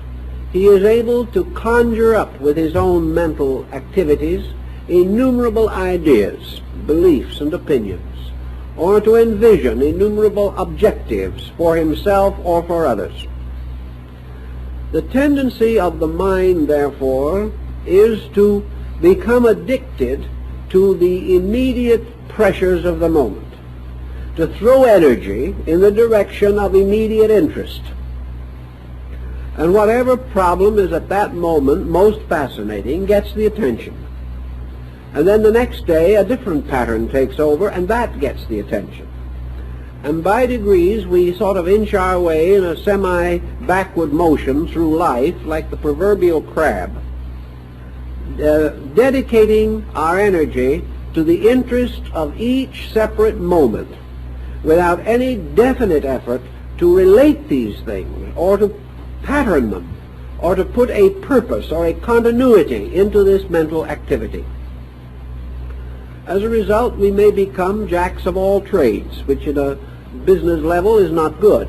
he is able to conjure up with his own mental activities innumerable ideas, beliefs, and opinions, or to envision innumerable objectives for himself or for others. The tendency of the mind, therefore, is to become addicted to the immediate pressures of the moment, to throw energy in the direction of immediate interest. And whatever problem is at that moment most fascinating gets the attention. And then the next day a different pattern takes over, and that gets the attention. And by degrees we sort of inch our way in a semi-backward motion through life like the proverbial crab, dedicating our energy to the interest of each separate moment without any definite effort to relate these things or to pattern them or to put a purpose or a continuity into this mental activity. As a result, we may become jacks of all trades, which at a business level is not good,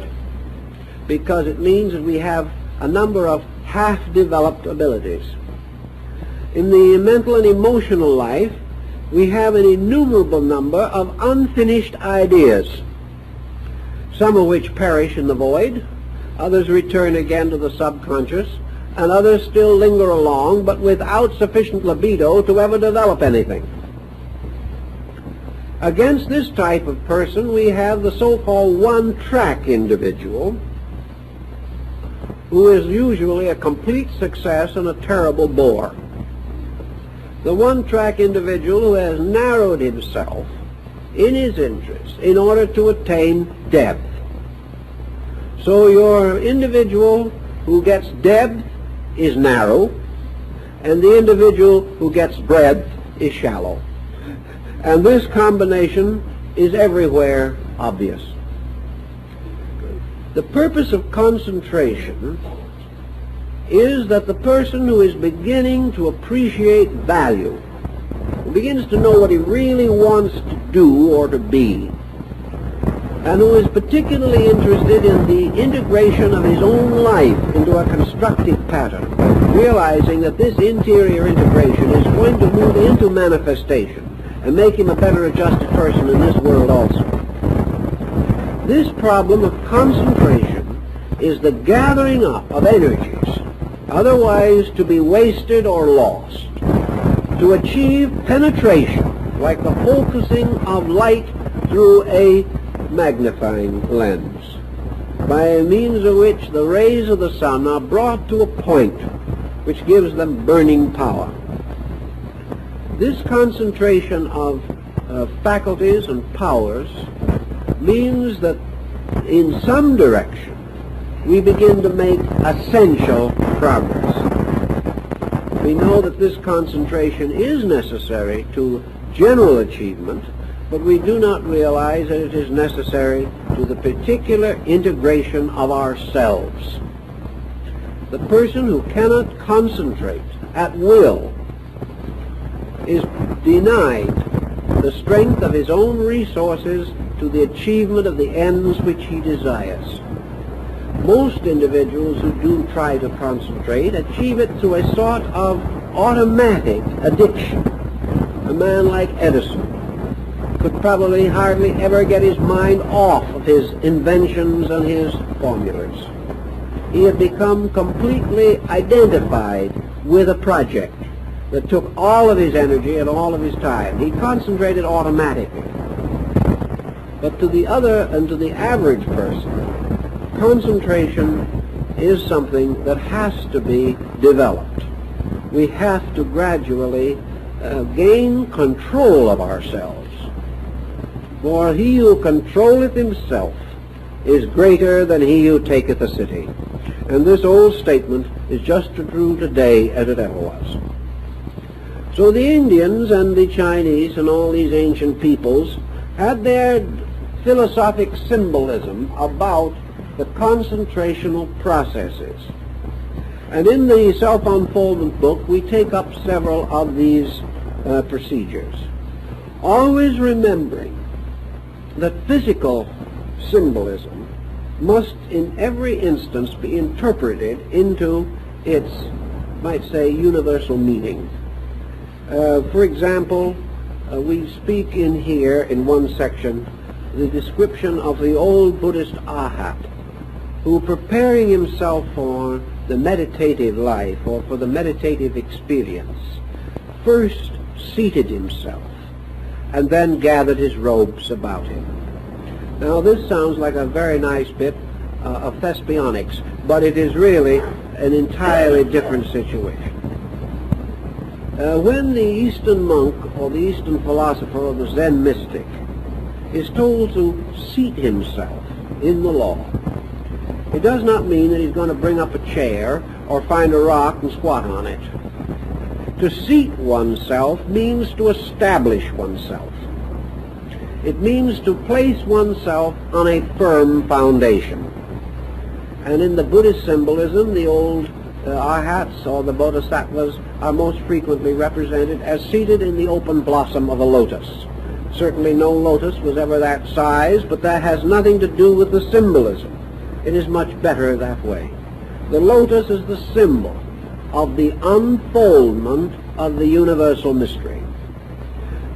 because it means that we have a number of half-developed abilities. In the mental and emotional life, we have an innumerable number of unfinished ideas, some of which perish in the void, others return again to the subconscious, and others still linger along, but without sufficient libido to ever develop anything. Against this type of person, we have the so-called one-track individual, who is usually a complete success and a terrible bore. The one-track individual who has narrowed himself in his interests in order to attain depth. So your individual who gets depth is narrow, and the individual who gets breadth is shallow. And this combination is everywhere obvious. The purpose of concentration is that the person who is beginning to appreciate value, who begins to know what he really wants to do or to be, and who is particularly interested in the integration of his own life into a constructive pattern, realizing that this interior integration is going to move into manifestation and make him a better adjusted person in this world also. This problem of concentration is the gathering up of energies, otherwise to be wasted or lost, to achieve penetration, like the focusing of light through a magnifying lens, by means of which the rays of the sun are brought to a point which gives them burning power. This concentration of faculties and powers means that in some direction we begin to make essential progress. We know that this concentration is necessary to general achievement, but we do not realize that it is necessary to the particular integration of ourselves. The person who cannot concentrate at will is denied the strength of his own resources to the achievement of the ends which he desires. Most individuals who do try to concentrate achieve it through a sort of automatic addiction. A man like Edison could probably hardly ever get his mind off of his inventions and his formulas. He had become completely identified with a project that took all of his energy and all of his time. He concentrated automatically. But to the other and to the average person, concentration is something that has to be developed. We have to gradually gain control of ourselves. For he who controlleth himself is greater than he who taketh a city. And this old statement is just as true today as it ever was. So the Indians and the Chinese and all these ancient peoples had their philosophic symbolism about the concentrational processes. And in the Self-Unfoldment book, we take up several of these procedures, always remembering that physical symbolism must in every instance be interpreted into its, might say, universal meaning. For example, we speak in here in one section the description of the old Buddhist Arhat, who, preparing himself for the meditative life or for the meditative experience, first seated himself and then gathered his robes about him. Now this sounds like a very nice bit of thespionics, but it is really an entirely different situation. When the Eastern monk or the Eastern philosopher or the Zen mystic is told to seat himself in the law, it does not mean that he's going to bring up a chair or find a rock and squat on it. To seat oneself means to establish oneself. It means to place oneself on a firm foundation. And in the Buddhist symbolism, the old arhats or the bodhisattvas are most frequently represented as seated in the open blossom of a lotus. Certainly no lotus was ever that size, but that has nothing to do with the symbolism. It is much better that way. The lotus is the symbol of the unfoldment of the universal mystery.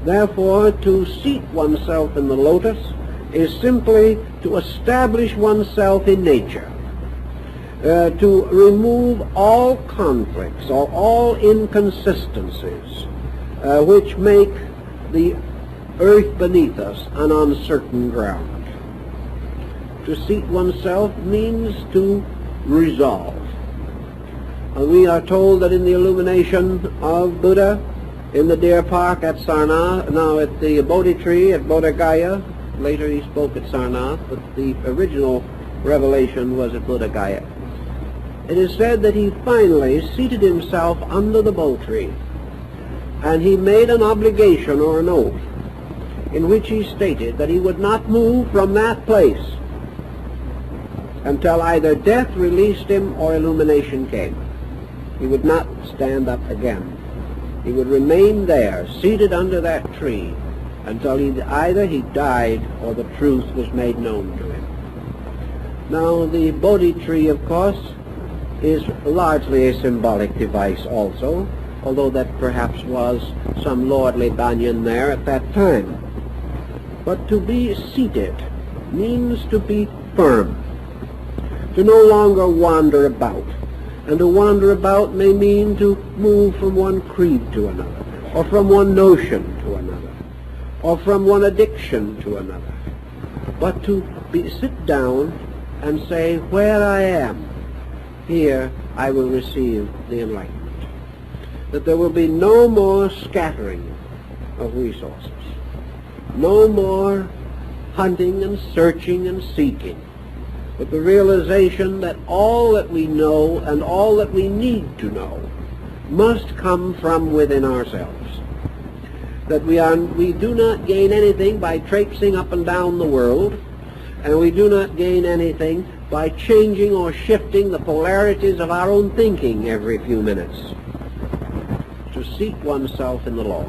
Therefore, to seat oneself in the lotus is simply to establish oneself in nature, to remove all conflicts or all inconsistencies which make the earth beneath us an uncertain ground. To seat oneself means to resolve. We are told that in the illumination of Buddha in the deer park at Sarnath, now at the Bodhi tree at Bodhi Gaya, later he spoke at Sarnath, but the original revelation was at Bodhi Gaya. It is said that he finally seated himself under the Bodhi tree, and he made an obligation or an oath in which he stated that he would not move from that place until either death released him or illumination came. He would not stand up again. He would remain there, seated under that tree, until either he died or the truth was made known to him. Now, the Bodhi tree, of course, is largely a symbolic device also, although that perhaps was some lordly banyan there at that time. But to be seated means to be firm, to no longer wander about. And to wander about may mean to move from one creed to another, or from one notion to another, or from one addiction to another. But to sit down and say, where I am, here I will receive the enlightenment. That there will be no more scattering of resources, no more hunting and searching and seeking, but the realization that all that we know and all that we need to know must come from within ourselves. That we do not gain anything by traipsing up and down the world, and we do not gain anything by changing or shifting the polarities of our own thinking every few minutes. To seat oneself in the law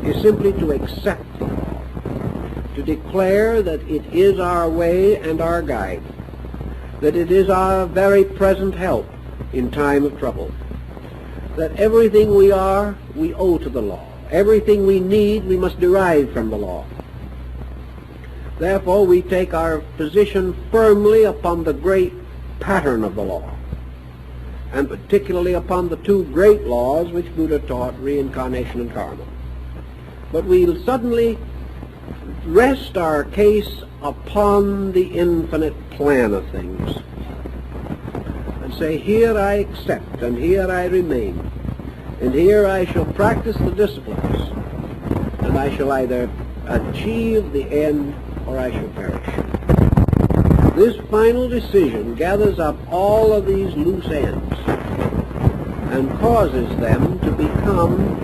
is simply to accept the law, to declare that it is our way and our guide, that it is our very present help in time of trouble, that everything we are, we owe to the law. Everything we need, we must derive from the law. Therefore, we take our position firmly upon the great pattern of the law, and particularly upon the two great laws which Buddha taught, reincarnation and karma. But we suddenly rest our case upon the infinite plan of things and say, here I accept and here I remain, and here I shall practice the disciplines, and I shall either achieve the end or I shall perish. This final decision gathers up all of these loose ends and causes them to become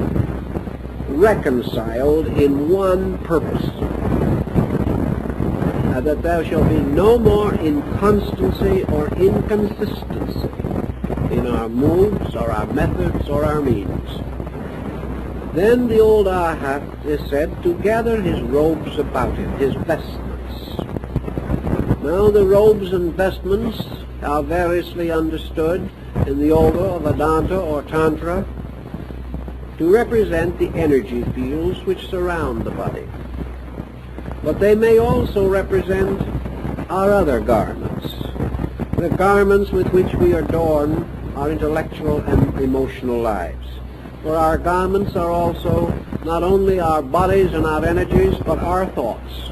reconciled in one purpose, that there shall be no more inconstancy or inconsistency in our moves or our methods or our means. Then the old Arhat is said to gather his robes about him, his vestments. Now the robes and vestments are variously understood in the order of Vedanta or Tantra to represent the energy fields which surround the body. But they may also represent our other garments, the garments with which we adorn our intellectual and emotional lives. For our garments are also not only our bodies and our energies, but our thoughts,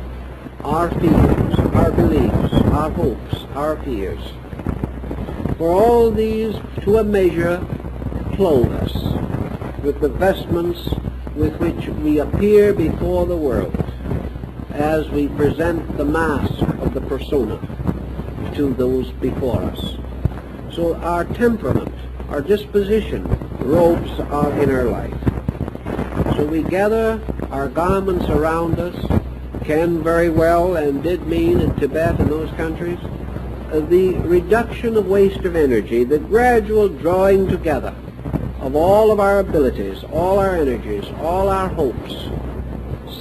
our feelings, our beliefs, our hopes, our fears. For all these, to a measure, clothe us. with the vestments with which we appear before the world as we present the mask of the persona to those before us. So our temperament, our disposition, robes our inner life. So we gather our garments around us, can very well and did mean in Tibet and those countries, the reduction of waste of energy, the gradual drawing together of all of our abilities, all our energies, all our hopes,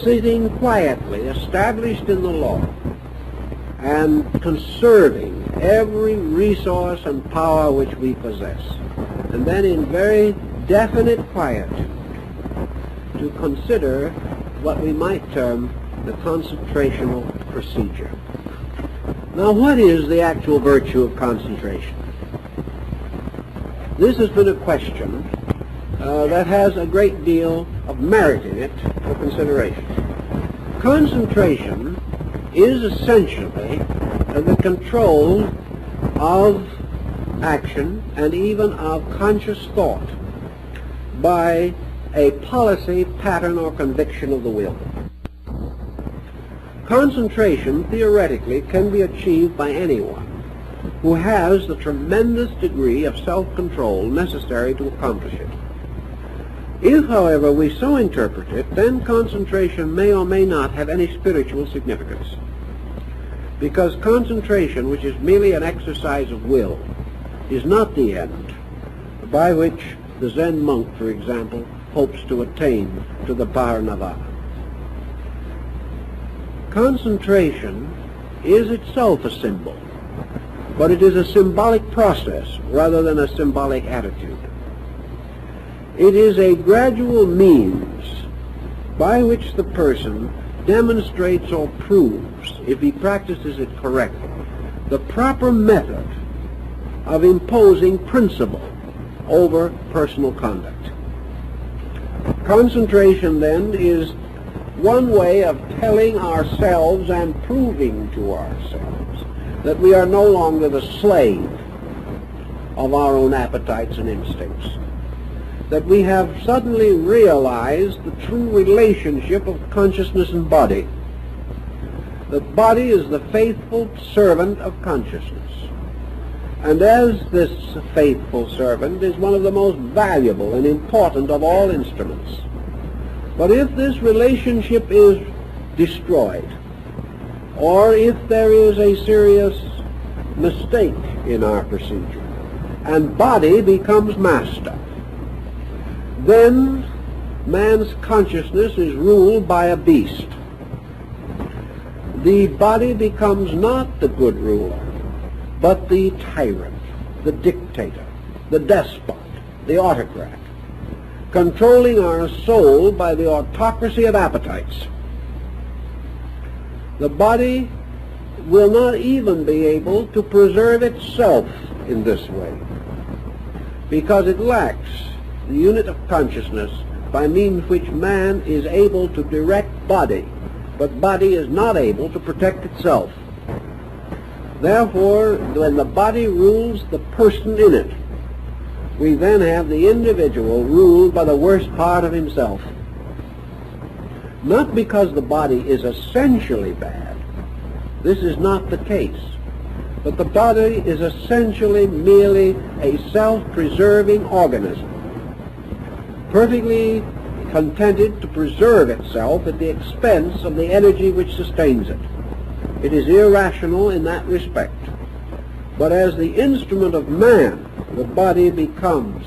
sitting quietly, established in the law, and conserving every resource and power which we possess. And then in very definite quietude to consider what we might term the concentrational procedure. Now, what is the actual virtue of concentration? This has been a question that has a great deal of merit in it for consideration. Concentration is essentially the control of action and even of conscious thought by a policy, pattern, or conviction of the will. Concentration, theoretically, can be achieved by anyone who has the tremendous degree of self-control necessary to accomplish it. If, however, we so interpret it, then concentration may or may not have any spiritual significance. Because concentration, which is merely an exercise of will, is not the end by which the Zen monk, for example, hopes to attain to the Parinirvana. Concentration is itself a symbol, but it is a symbolic process rather than a symbolic attitude. It is a gradual means by which the person demonstrates or proves, if he practices it correctly, the proper method of imposing principle over personal conduct. Concentration, then, is one way of telling ourselves and proving to ourselves that we are no longer the slave of our own appetites and instincts, that we have suddenly realized the true relationship of consciousness and body. The body is the faithful servant of consciousness, and as this faithful servant is one of the most valuable and important of all instruments. But if this relationship is destroyed, or if there is a serious mistake in our procedure, and body becomes master, then man's consciousness is ruled by a beast. The body becomes not the good ruler, but the tyrant, the dictator, the despot, the autocrat, controlling our soul by the autocracy of appetites. The body will not even be able to preserve itself in this way, because it lacks the unit of consciousness by means which man is able to direct body, but body is not able to protect itself. Therefore, when the body rules the person in it, we then have the individual ruled by the worst part of himself. Not because the body is essentially bad. This is not the case. But the body is essentially merely a self-preserving organism, perfectly contented to preserve itself at the expense of the energy which sustains it. It is irrational in that respect. But as the instrument of man, the body becomes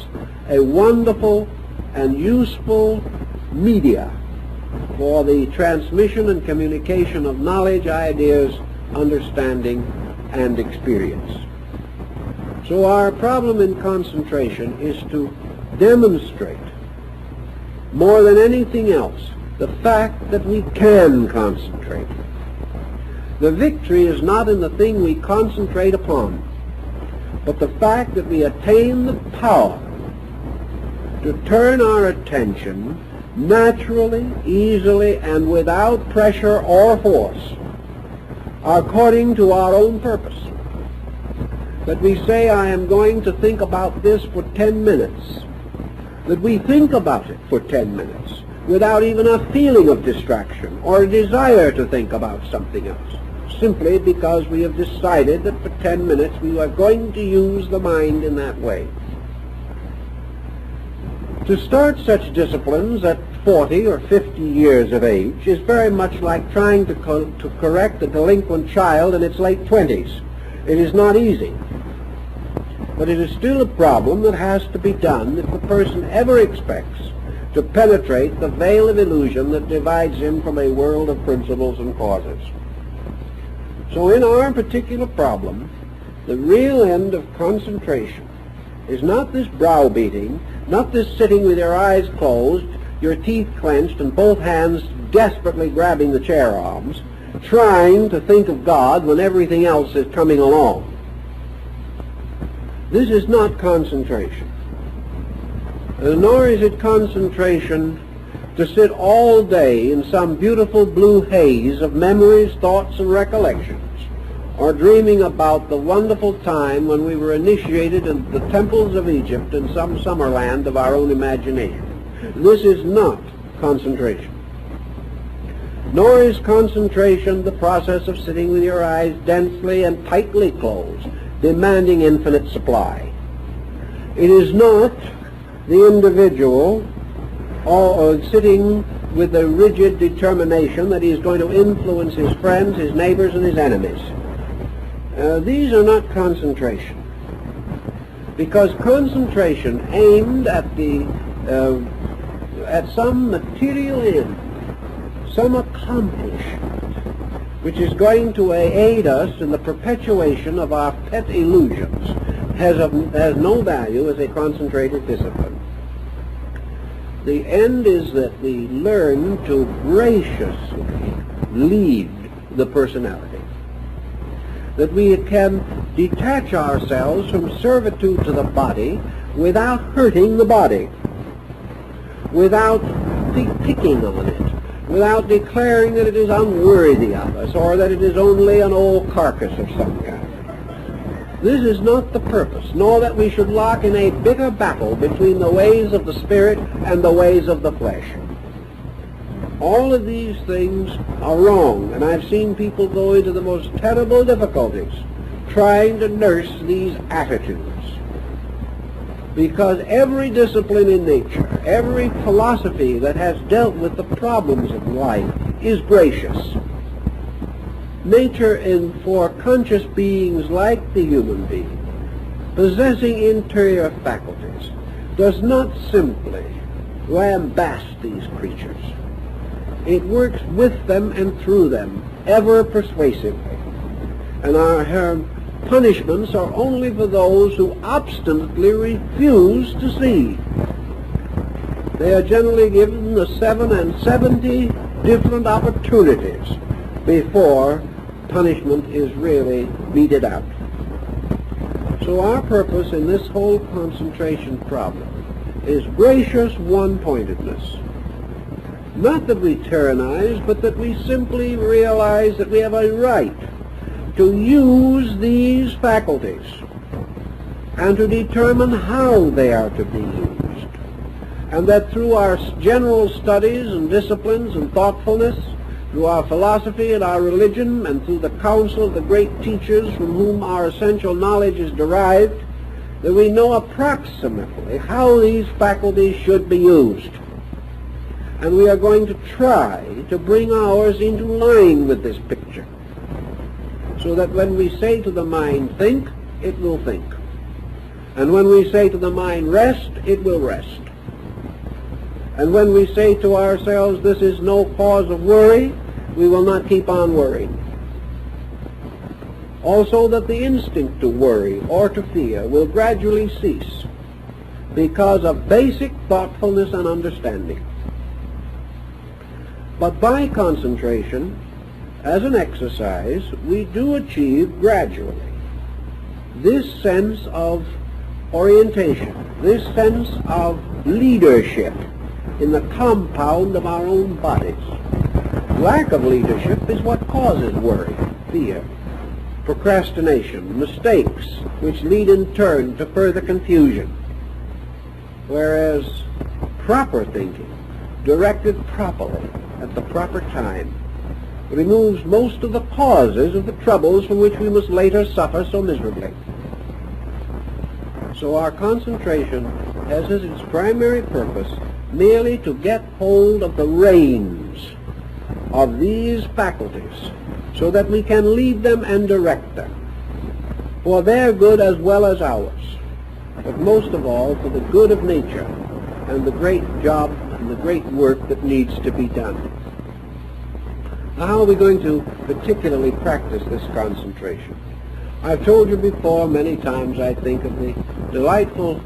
a wonderful and useful media for the transmission and communication of knowledge, ideas, understanding, and experience. So our problem in concentration is to demonstrate, more than anything else, the fact that we can concentrate. The victory is not in the thing we concentrate upon, but the fact that we attain the power to turn our attention naturally, easily, and without pressure or force, according to our own purpose. That we say, I am going to think about this for 10 minutes, that we think about it for 10 minutes without even a feeling of distraction or a desire to think about something else, simply because we have decided that for 10 minutes we are going to use the mind in that way. To start such disciplines at 40 or 50 years of age is very much like trying to correct a delinquent child in its late 20s. It is not easy, but it is still a problem that has to be done if the person ever expects to penetrate the veil of illusion that divides him from a world of principles and causes. So in our particular problem, the real end of concentration is not this browbeating, not this sitting with your eyes closed, your teeth clenched, and both hands desperately grabbing the chair arms, trying to think of God when everything else is coming along. This is not concentration. Nor is it concentration to sit all day in some beautiful blue haze of memories, thoughts, and recollections, or dreaming about the wonderful time when we were initiated in the temples of Egypt in some summer land of our own imagination. This is not concentration. Nor is concentration the process of sitting with your eyes densely and tightly closed, demanding infinite supply. It is not the individual or sitting with a rigid determination that he is going to influence his friends, his neighbors, and his enemies. These are not concentration, because concentration aimed at some material end, some accomplishment, which is going to aid us in the perpetuation of our pet illusions, has no value as a concentrated discipline. The end is that we learn to graciously lead the personality, that we can detach ourselves from servitude to the body without hurting the body, without picking on it, without declaring that it is unworthy of us or that it is only an old carcass of some kind. This is not the purpose, nor that we should lock in a bitter battle between the ways of the Spirit and the ways of the flesh. All of these things are wrong, and I've seen people go into the most terrible difficulties trying to nurse these attitudes. Because every discipline in nature, every philosophy that has dealt with the problems of life is gracious. Nature, for conscious beings like the human being, possessing interior faculties, does not simply lambaste these creatures. It works with them and through them, ever persuasively. And our punishments are only for those who obstinately refuse to see. They are generally given the 7 and 70 different opportunities before punishment is really meted out. So our purpose in this whole concentration problem is gracious one-pointedness. Not that we tyrannize, but that we simply realize that we have a right to use these faculties and to determine how they are to be used. And that through our general studies and disciplines and thoughtfulness, through our philosophy and our religion, and through the counsel of the great teachers from whom our essential knowledge is derived, that we know approximately how these faculties should be used. And we are going to try to bring ours into line with this picture, so that when we say to the mind, think, it will think. And when we say to the mind, rest, it will rest. And when we say to ourselves, this is no cause of worry, we will not keep on worrying. Also that the instinct to worry or to fear will gradually cease because of basic thoughtfulness and understanding. But by concentration, as an exercise, we do achieve gradually this sense of orientation, this sense of leadership in the compound of our own bodies. Lack of leadership is what causes worry, fear, procrastination, mistakes, which lead in turn to further confusion. whereas proper thinking, directed properly at the proper time, removes most of the causes of the troubles from which we must later suffer so miserably. So our concentration has as its primary purpose merely to get hold of the reins of these faculties so that we can lead them and direct them for their good as well as ours, but most of all for the good of nature and the great job and the great work that needs to be done. Now, how are we going to particularly practice this concentration? I've told you before many times, I think, of the delightful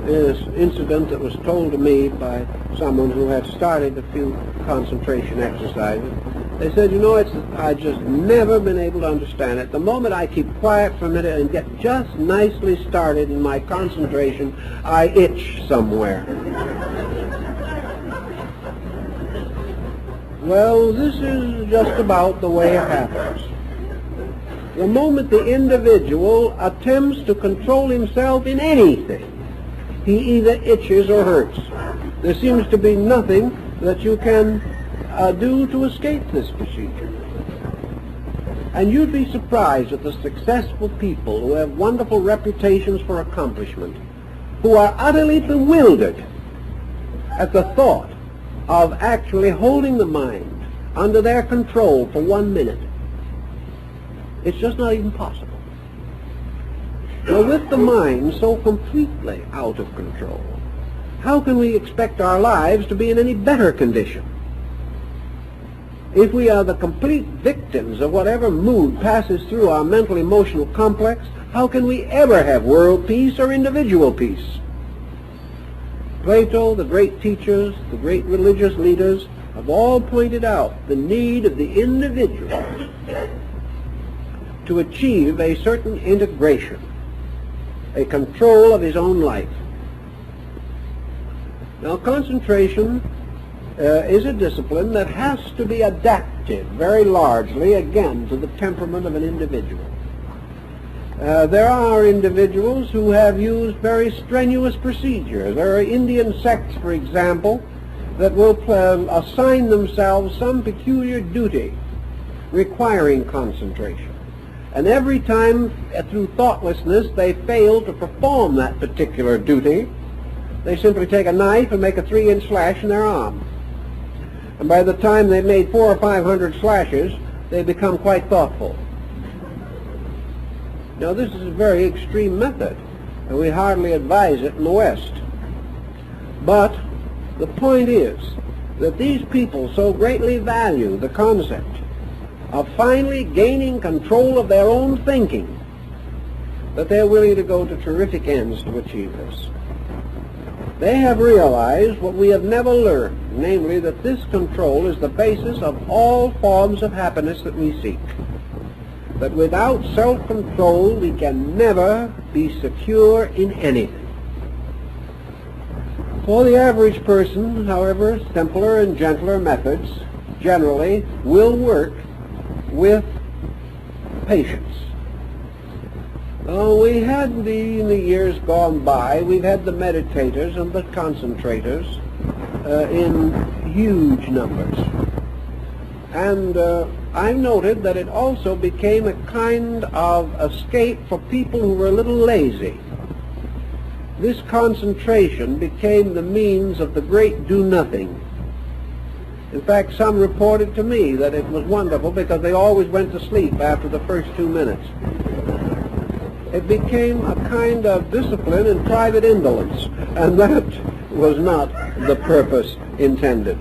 incident that was told to me by someone who had started a few concentration exercises. They said, you know, I've just never been able to understand it. The moment I keep quiet for a minute and get just nicely started in my concentration, I itch somewhere. Well, this is just about the way it happens. The moment the individual attempts to control himself in anything, he either itches or hurts. There seems to be nothing that you can do to escape this procedure. And you'd be surprised at the successful people who have wonderful reputations for accomplishment, who are utterly bewildered at the thought of actually holding the mind under their control for 1 minute. It's just not even possible. Well, with the mind so completely out of control, how can we expect our lives to be in any better condition? If we are the complete victims of whatever mood passes through our mental-emotional complex, how can we ever have world peace or individual peace? Plato, the great teachers, the great religious leaders have all pointed out the need of the individual to achieve a certain integration, a control of his own life. Now, concentration is a discipline that has to be adapted very largely, again, to the temperament of an individual. There are individuals who have used very strenuous procedures. There are Indian sects, for example, that will assign themselves some peculiar duty requiring concentration. And every time, through thoughtlessness, they fail to perform that particular duty, they simply take a knife and make a 3-inch slash in their arm. And by the time they've made 400 or 500 slashes, they become quite thoughtful. Now, this is a very extreme method, and we hardly advise it in the West. But the point is that these people so greatly value the concept of finally gaining control of their own thinking that they're willing to go to terrific ends to achieve this. They have realized what we have never learned, namely that this control is the basis of all forms of happiness that we seek. That without self-control we can never be secure in anything. For the average person, however, simpler and gentler methods generally will work with patience. We had in the years gone by, we've had the meditators and the concentrators in huge numbers. And I noted that it also became a kind of escape for people who were a little lazy. This concentration became the means of the great do-nothing. In fact, some reported to me that it was wonderful because they always went to sleep after the first 2 minutes. It became a kind of discipline in private indolence, and that was not the purpose intended.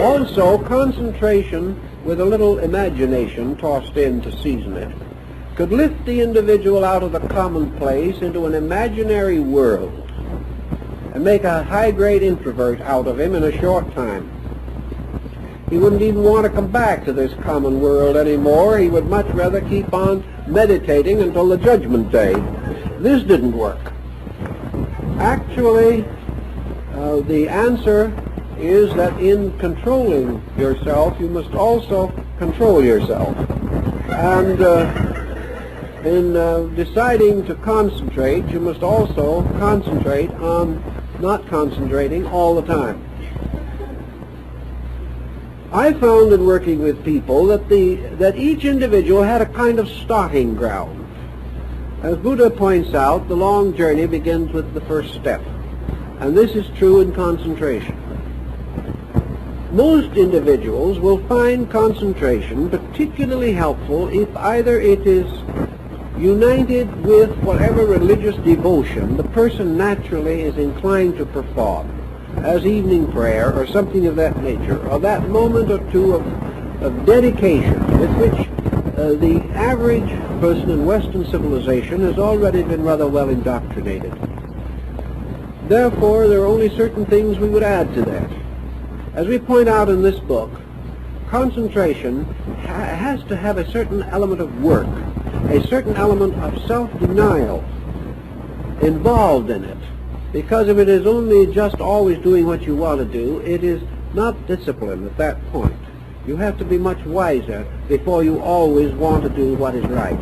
Also, concentration with a little imagination tossed in to season it could lift the individual out of the commonplace into an imaginary world and make a high-grade introvert out of him in a short time. He wouldn't even want to come back to this common world anymore. He would much rather keep on meditating until the judgment day. This didn't work. Actually, the answer is that in controlling yourself, you must also control yourself. And In deciding to concentrate, you must also concentrate on not concentrating all the time. I found in working with people that each individual had a kind of starting ground. As Buddha points out, the long journey begins with the first step, and this is true in concentration. Most individuals will find concentration particularly helpful if either it is united with whatever religious devotion the person naturally is inclined to perform, as evening prayer or something of that nature, or that moment or two of dedication with which the average person in Western civilization has already been rather well indoctrinated. Therefore, there are only certain things we would add to that. As we point out in this book, concentration has to have a certain element of work, a certain element of self-denial involved in it. Because if it is only just always doing what you want to do, it is not discipline at that point. You have to be much wiser before you always want to do what is right.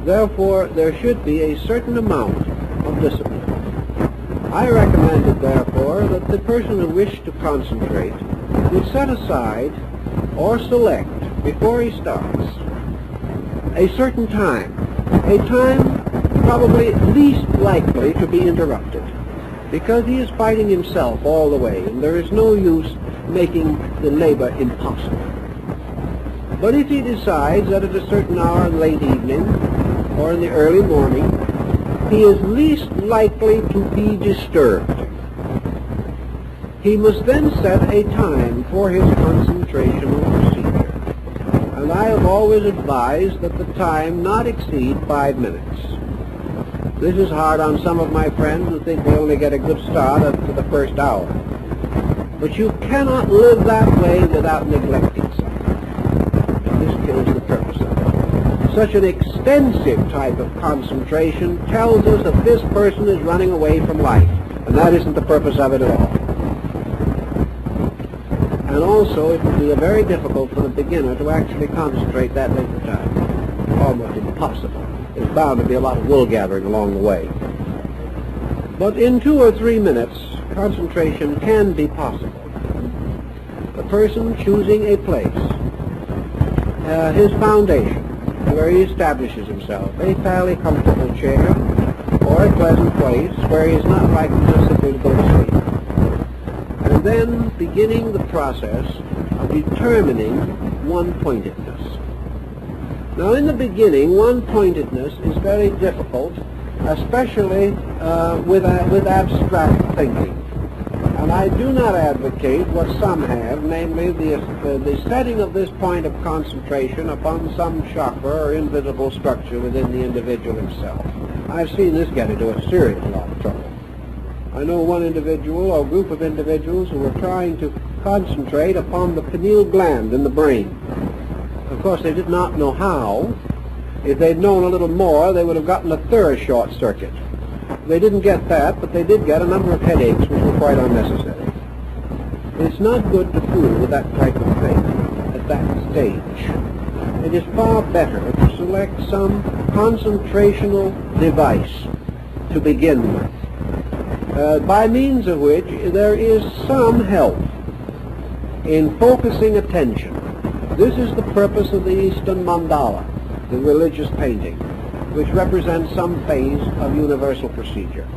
Therefore, there should be a certain amount of discipline. I recommended, therefore, that the person who wished to concentrate would set aside or select, before he starts, a certain time, a time probably least likely to be interrupted, because he is fighting himself all the way, and there is no use making the labor impossible. But if he decides that at a certain hour in the late evening or in the early morning, he is least likely to be disturbed, he must then set a time for his concentrational procedure. And I have always advised that the time not exceed 5 minutes. This is hard on some of my friends who think they only get a good start after the first hour. But you cannot live that way without neglecting something. This kills the purpose of it. Such an extensive type of concentration tells us that this person is running away from life, and that isn't the purpose of it at all. And also, it would be very difficult for the beginner to actually concentrate that length of time. Almost impossible. There's bound to be a lot of wool gathering along the way. But in 2 or 3 minutes, concentration can be possible. The person choosing a place, his foundation, where he establishes himself, a fairly comfortable chair, or a pleasant place where he is not likely to simply go to sleep. And then beginning the process of determining one-pointedness. Now, in the beginning, one-pointedness is very difficult, especially with abstract thinking. And I do not advocate what some have, namely the setting of this point of concentration upon some chakra or invisible structure within the individual himself. I've seen this get into a serious lot of trouble. I know one individual or group of individuals who were trying to concentrate upon the pineal gland in the brain. Of course, they did not know how. If they'd known a little more, they would have gotten a third short circuit. They didn't get that, but they did get a number of headaches which were quite unnecessary. It's not good to fool with that type of thing at that stage. It is far better to select some concentrational device to begin with, by means of which there is some help in focusing attention. This is the purpose of the Eastern mandala, the religious painting, which represents some phase of universal procedure.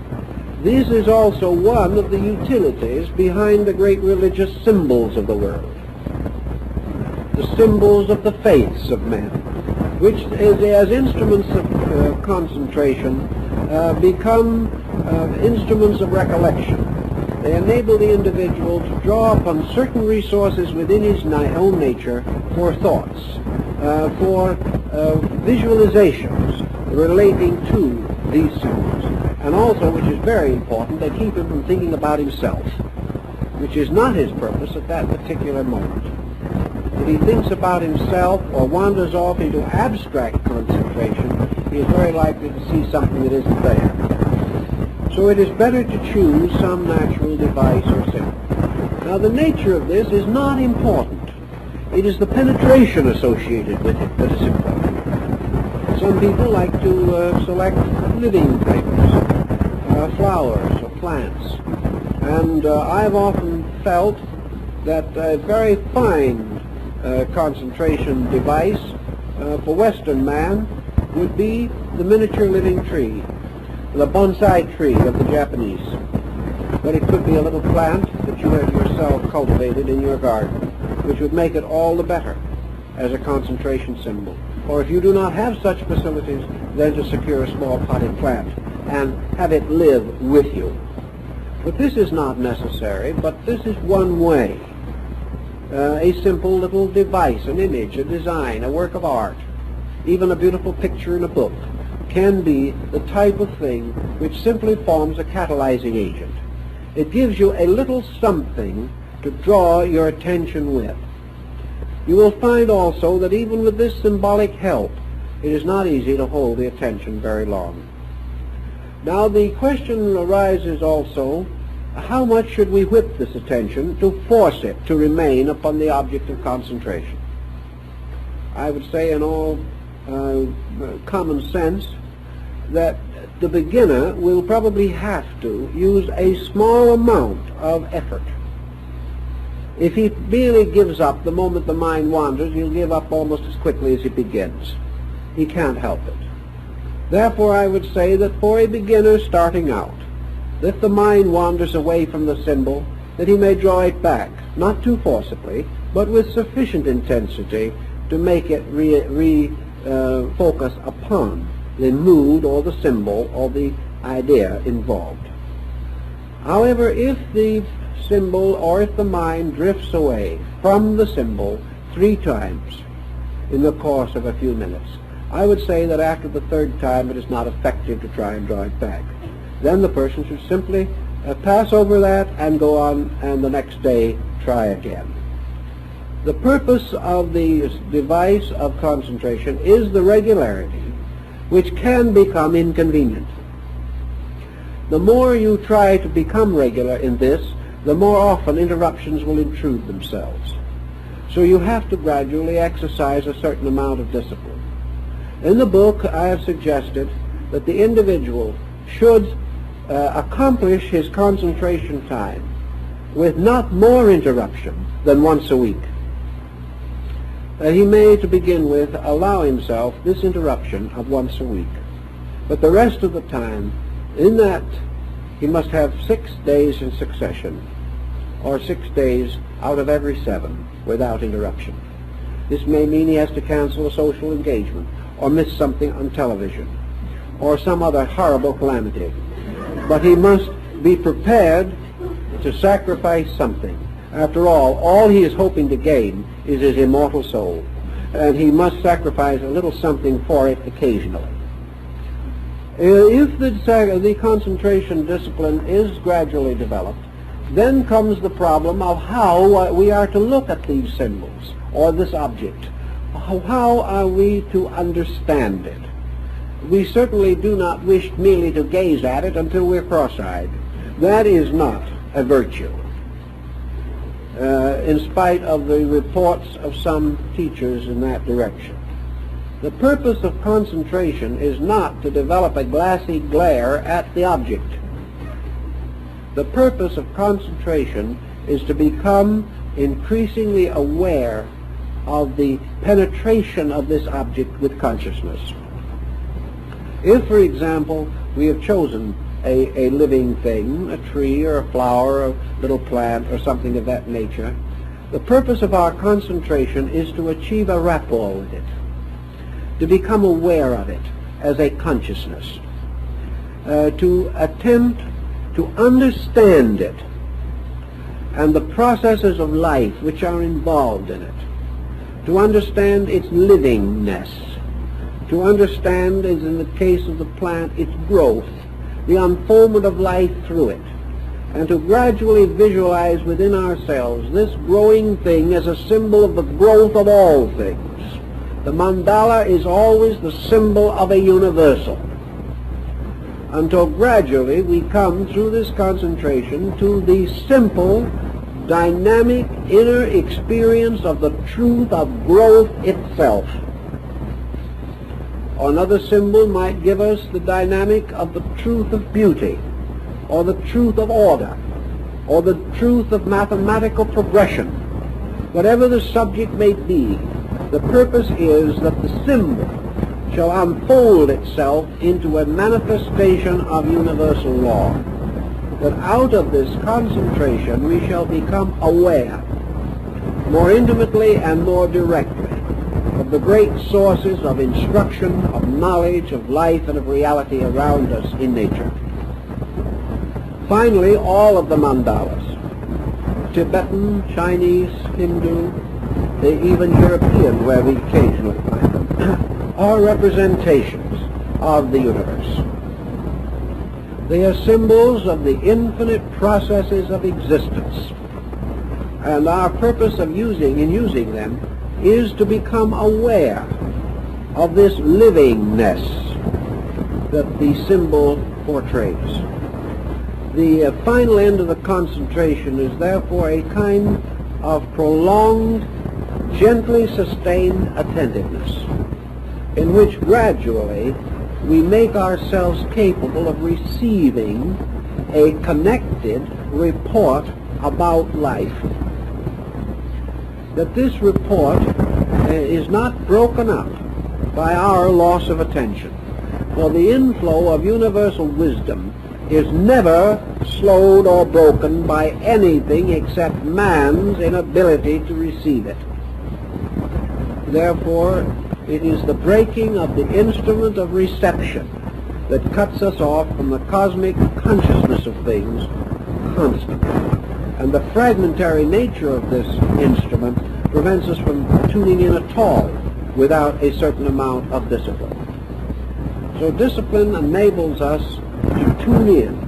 This is also one of the utilities behind the great religious symbols of the world, the symbols of the faiths of men, which as instruments of concentration become instruments of recollection. They enable the individual to draw upon certain resources within his own nature for thoughts, for visualizations relating to these symbols. And also, which is very important, they keep him from thinking about himself, which is not his purpose at that particular moment. If he thinks about himself or wanders off into abstract concentration, he is very likely to see something that isn't there. So it is better to choose some natural device or symbol. Now, the nature of this is not important. It is the penetration associated with it that is important. Some people like to select living things, flowers or plants. And I've often felt that a very fine concentration device for Western man would be the miniature living tree, the bonsai tree of the Japanese. But it could be a little plant that you have yourself cultivated in your garden, which would make it all the better as a concentration symbol. Or if you do not have such facilities, then to secure a small potted plant and have it live with you. But this is not necessary, but this is one way. A simple little device, an image, a design, a work of art, even a beautiful picture in a book, can be the type of thing which simply forms a catalyzing agent. It gives you a little something to draw your attention with. You will find also that even with this symbolic help, it is not easy to hold the attention very long. Now the question arises also, how much should we whip this attention to force it to remain upon the object of concentration? I would say in all common sense that the beginner will probably have to use a small amount of effort. If he merely gives up the moment the mind wanders, he'll give up almost as quickly as he begins. He can't help it. Therefore, I would say that for a beginner starting out, if the mind wanders away from the symbol, that he may draw it back, not too forcibly, but with sufficient intensity to make it focus upon the mood or the symbol or the idea involved. However, if the symbol or if the mind drifts away from the symbol 3 times in the course of a few minutes, I would say that after the 3rd time it is not effective to try and draw it back. Then the person should simply pass over that and go on, and the next day try again. The purpose of the device of concentration is the regularity, which can become inconvenient. The more you try to become regular in this, the more often interruptions will intrude themselves. So you have to gradually exercise a certain amount of discipline. In the book, I have suggested that the individual should accomplish his concentration time with not more interruption than once a week. He may, to begin with, allow himself this interruption of once a week. But the rest of the time, in that, he must have 6 days in succession, or 6 days out of every 7 without interruption. This may mean he has to cancel a social engagement, or miss something on television, or some other horrible calamity. But he must be prepared to sacrifice something. After all he is hoping to gain is his immortal soul, and he must sacrifice a little something for it occasionally. If the concentration discipline is gradually developed, then comes the problem of how we are to look at these symbols, or this object. How are we to understand it? We certainly do not wish merely to gaze at it until we're cross-eyed. That is not a virtue, in spite of the reports of some teachers in that direction. The purpose of concentration is not to develop a glassy glare at the object. The purpose of concentration is to become increasingly aware of the penetration of this object with consciousness. If, for example, we have chosen a living thing, a tree or a flower, a little plant or something of that nature, the purpose of our concentration is to achieve a rapport with it, to become aware of it as a consciousness, to attempt to understand it and the processes of life which are involved in it, to understand its livingness, to understand, as in the case of the plant, its growth, the unfoldment of life through it, and to gradually visualize within ourselves this growing thing as a symbol of the growth of all things. The mandala is always the symbol of a universal, until gradually we come through this concentration to the simple, dynamic inner experience of the truth of growth itself. Or another symbol might give us the dynamic of the truth of beauty, or the truth of order, or the truth of mathematical progression. Whatever the subject may be, the purpose is that the symbol shall unfold itself into a manifestation of universal law. That out of this concentration we shall become aware, more intimately and more directly, of the great sources of instruction, of knowledge, of life, and of reality around us in nature. Finally, all of the mandalas, Tibetan, Chinese, Hindu, even European, where we occasionally find them, are representations of the universe. They are symbols of the infinite processes of existence, and our purpose in using them is to become aware of this livingness that the symbol portrays. The final end of the concentration is therefore a kind of prolonged, gently sustained attentiveness, in which gradually we make ourselves capable of receiving a connected report about life. That this report is not broken up by our loss of attention, for the inflow of universal wisdom is never slowed or broken by anything except man's inability to receive it. Therefore, it is the breaking of the instrument of reception that cuts us off from the cosmic consciousness of things constantly. And the fragmentary nature of this instrument prevents us from tuning in at all without a certain amount of discipline. So discipline enables us to tune in.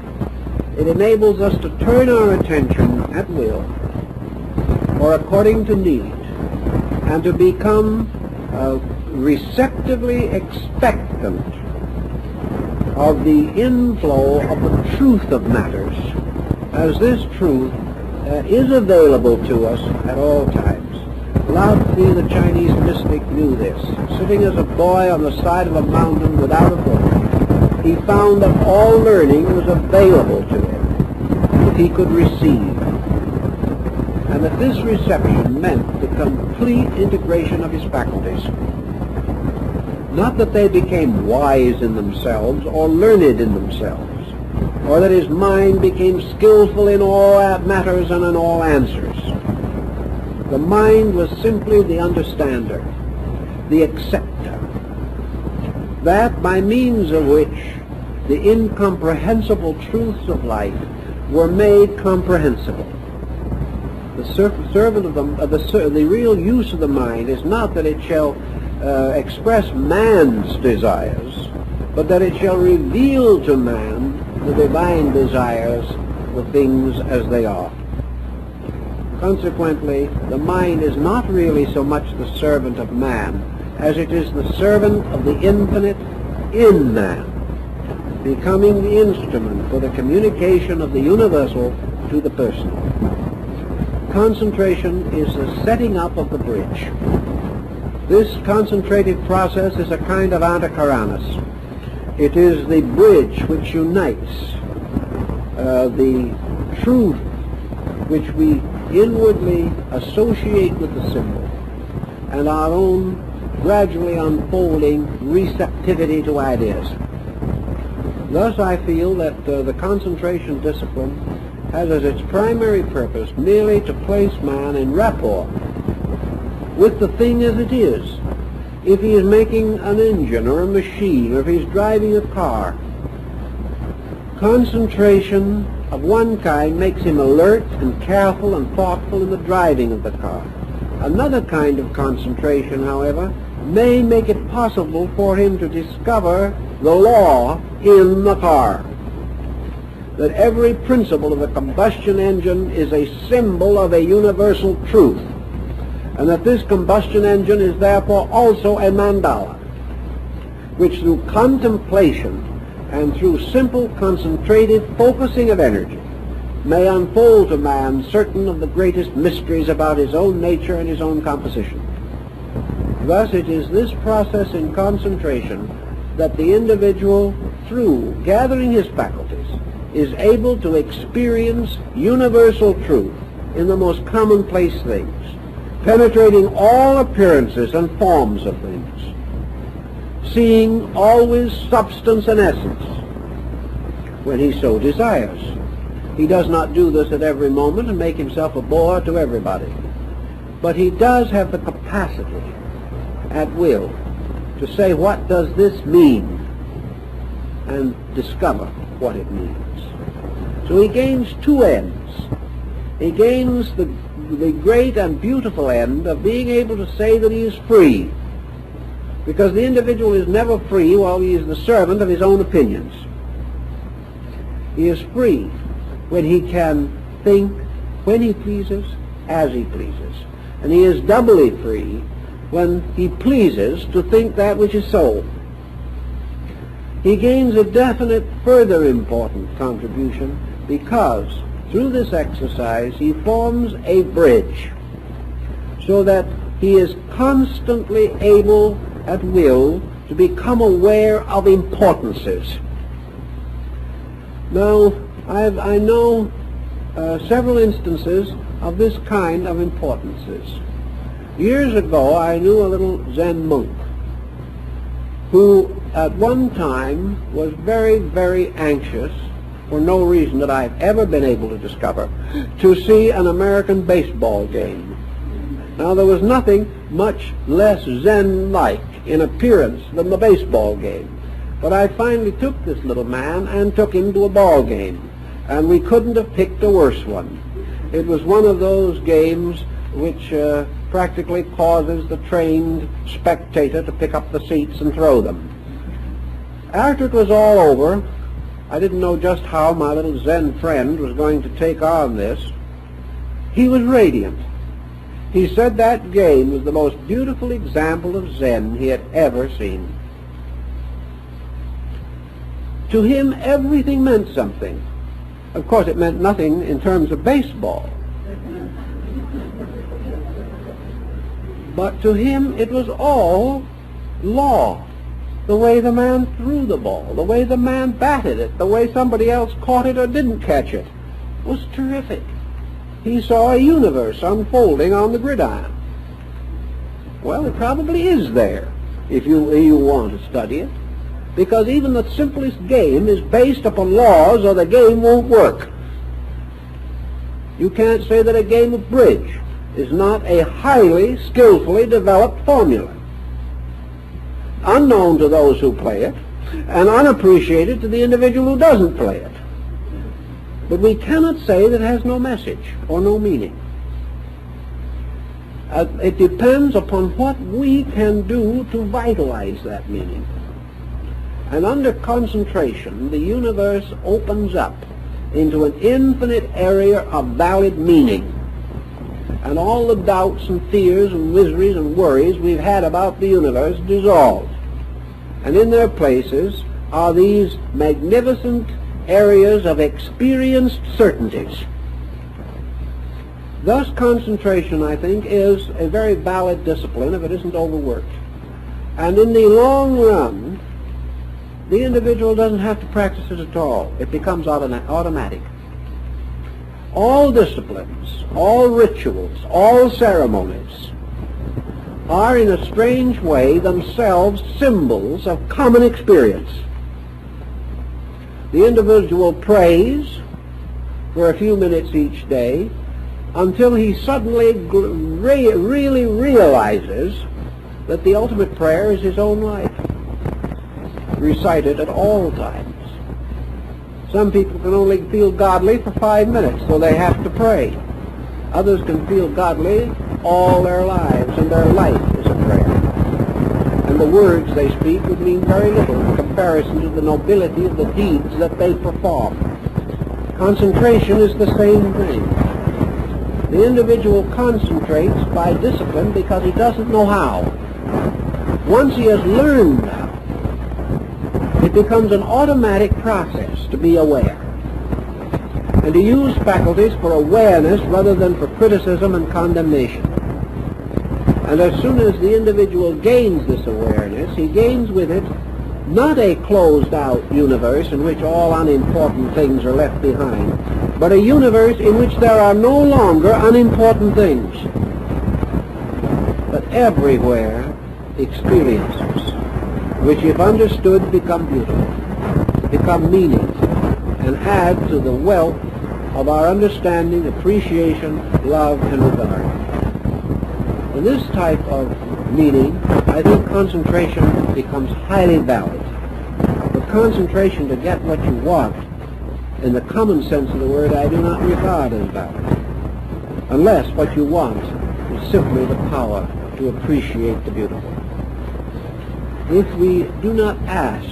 It enables us to turn our attention at will or according to need, and to become receptively expectant of the inflow of the truth of matters, as this truth is available to us at all times. Lao Tzu, the Chinese mystic, knew this. Sitting as a boy on the side of a mountain without a book, he found that all learning was available to him if he could receive, and that this reception meant the complete integration of his faculties. Not that they became wise in themselves or learned in themselves, or that his mind became skillful in all matters and in all answers. The mind was simply the understander, the acceptor, that by means of which the incomprehensible truths of life were made comprehensible. The real use of the mind is not that it shall express man's desires, but that it shall reveal to man the divine desires, the things as they are. Consequently, the mind is not really so much the servant of man as it is the servant of the infinite in man, becoming the instrument for the communication of the universal to the personal. Concentration is the setting up of the bridge. This concentrated process is a kind of anticharanus. It is the bridge which unites the truth which we inwardly associate with the symbol and our own gradually unfolding receptivity to ideas. Thus I feel that the concentration discipline has as its primary purpose merely to place man in rapport with the thing as it is. If he is making an engine or a machine, or if he's driving a car, concentration of one kind makes him alert and careful and thoughtful in the driving of the car. Another kind of concentration, however, may make it possible for him to discover the law in the car. That every principle of a combustion engine is a symbol of a universal truth, and that this combustion engine is therefore also a mandala, which through contemplation and through simple concentrated focusing of energy may unfold to man certain of the greatest mysteries about his own nature and his own composition. Thus, it is this process in concentration that the individual, through gathering his faculties, is able to experience universal truth in the most commonplace things, penetrating all appearances and forms of things, seeing always substance and essence when he so desires. He does not do this at every moment and make himself a bore to everybody, but he does have the capacity at will to say, what does this mean, and discover what it means. So he gains two ends. He gains the great and beautiful end of being able to say that he is free, because the individual is never free while he is the servant of his own opinions. He is free when he can think when he pleases, as he pleases. And he is doubly free when he pleases to think that which is so. He gains a definite further important contribution because through this exercise he forms a bridge so that he is constantly able at will to become aware of importances. Now, I know several instances of this kind of importances. Years ago, I knew a little Zen monk who at one time was very, very anxious, for no reason that I've ever been able to discover, to see an American baseball game. Now, there was nothing much less Zen-like in appearance than the baseball game. But I finally took this little man and took him to a ball game, and we couldn't have picked a worse one. It was one of those games which practically causes the trained spectator to pick up the seats and throw them. After it was all over, I didn't know just how my little Zen friend was going to take on this. He was radiant. He said that game was the most beautiful example of Zen he had ever seen. To him, everything meant something. Of course, it meant nothing in terms of baseball. But to him, it was all law. The way the man threw the ball, the way the man batted it, the way somebody else caught it or didn't catch it was terrific. He saw a universe unfolding on the gridiron. Well, it probably is there if you want to study it, because even the simplest game is based upon laws or the game won't work. You can't say that a game of bridge is not a highly, skillfully developed formula, unknown to those who play it and unappreciated to the individual who doesn't play it. But we cannot say that it has no message or no meaning. It depends upon what we can do to vitalize that meaning. And under concentration, the universe opens up into an infinite area of valid meaning. And all the doubts and fears and miseries and worries we've had about the universe dissolve. And in their places are these magnificent areas of experienced certainties. Thus, concentration, I think, is a very valid discipline if it isn't overworked. And in the long run, the individual doesn't have to practice it at all. It becomes automatic. All disciplines, all rituals, all ceremonies are in a strange way themselves symbols of common experience. The individual prays for a few minutes each day until he suddenly really realizes that the ultimate prayer is his own life, recited at all times. Some people can only feel godly for 5 minutes, so they have to pray. Others can feel godly all their lives, and their life is a prayer. And the words they speak would mean very little in comparison to the nobility of the deeds that they perform. Concentration is the same thing. The individual concentrates by discipline because he doesn't know how. Once he has learned how, it becomes an automatic process to be aware and to use faculties for awareness rather than for criticism and condemnation. And as soon as the individual gains this awareness, he gains with it not a closed-out universe in which all unimportant things are left behind, but a universe in which there are no longer unimportant things, but everywhere experiences, which if understood become beautiful, become meaning, and add to the wealth of our understanding, appreciation, love, and regard. In this type of meaning, I think concentration becomes highly valid. But concentration to get what you want, in the common sense of the word, I do not regard as valid, unless what you want is simply the power to appreciate the beautiful. If we do not ask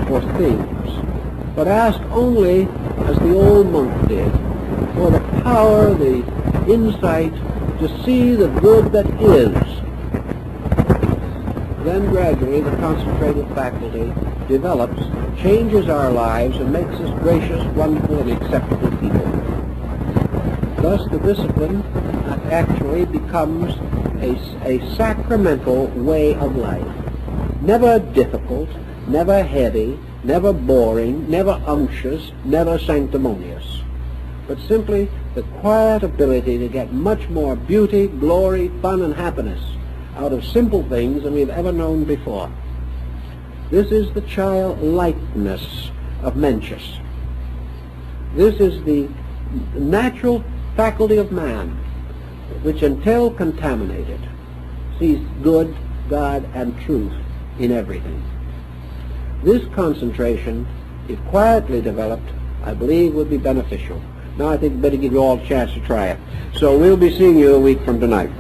for things, but ask only, as the old monk did, for the power, the insight to see the good that is, then gradually the concentrated faculty develops, changes our lives, and makes us gracious, wonderful, and acceptable people. Thus the discipline actually becomes a sacramental way of life. Never difficult, never heavy, never boring, never unctuous, never sanctimonious, but simply the quiet ability to get much more beauty, glory, fun, and happiness out of simple things than we've ever known before. This is the childlikeness of Mencius. This is the natural faculty of man, which until contaminated, sees good, God, and truth in everything. This concentration, if quietly developed, I believe would be beneficial. Now I think I'd better give you all a chance to try it. So we'll be seeing you a week from tonight.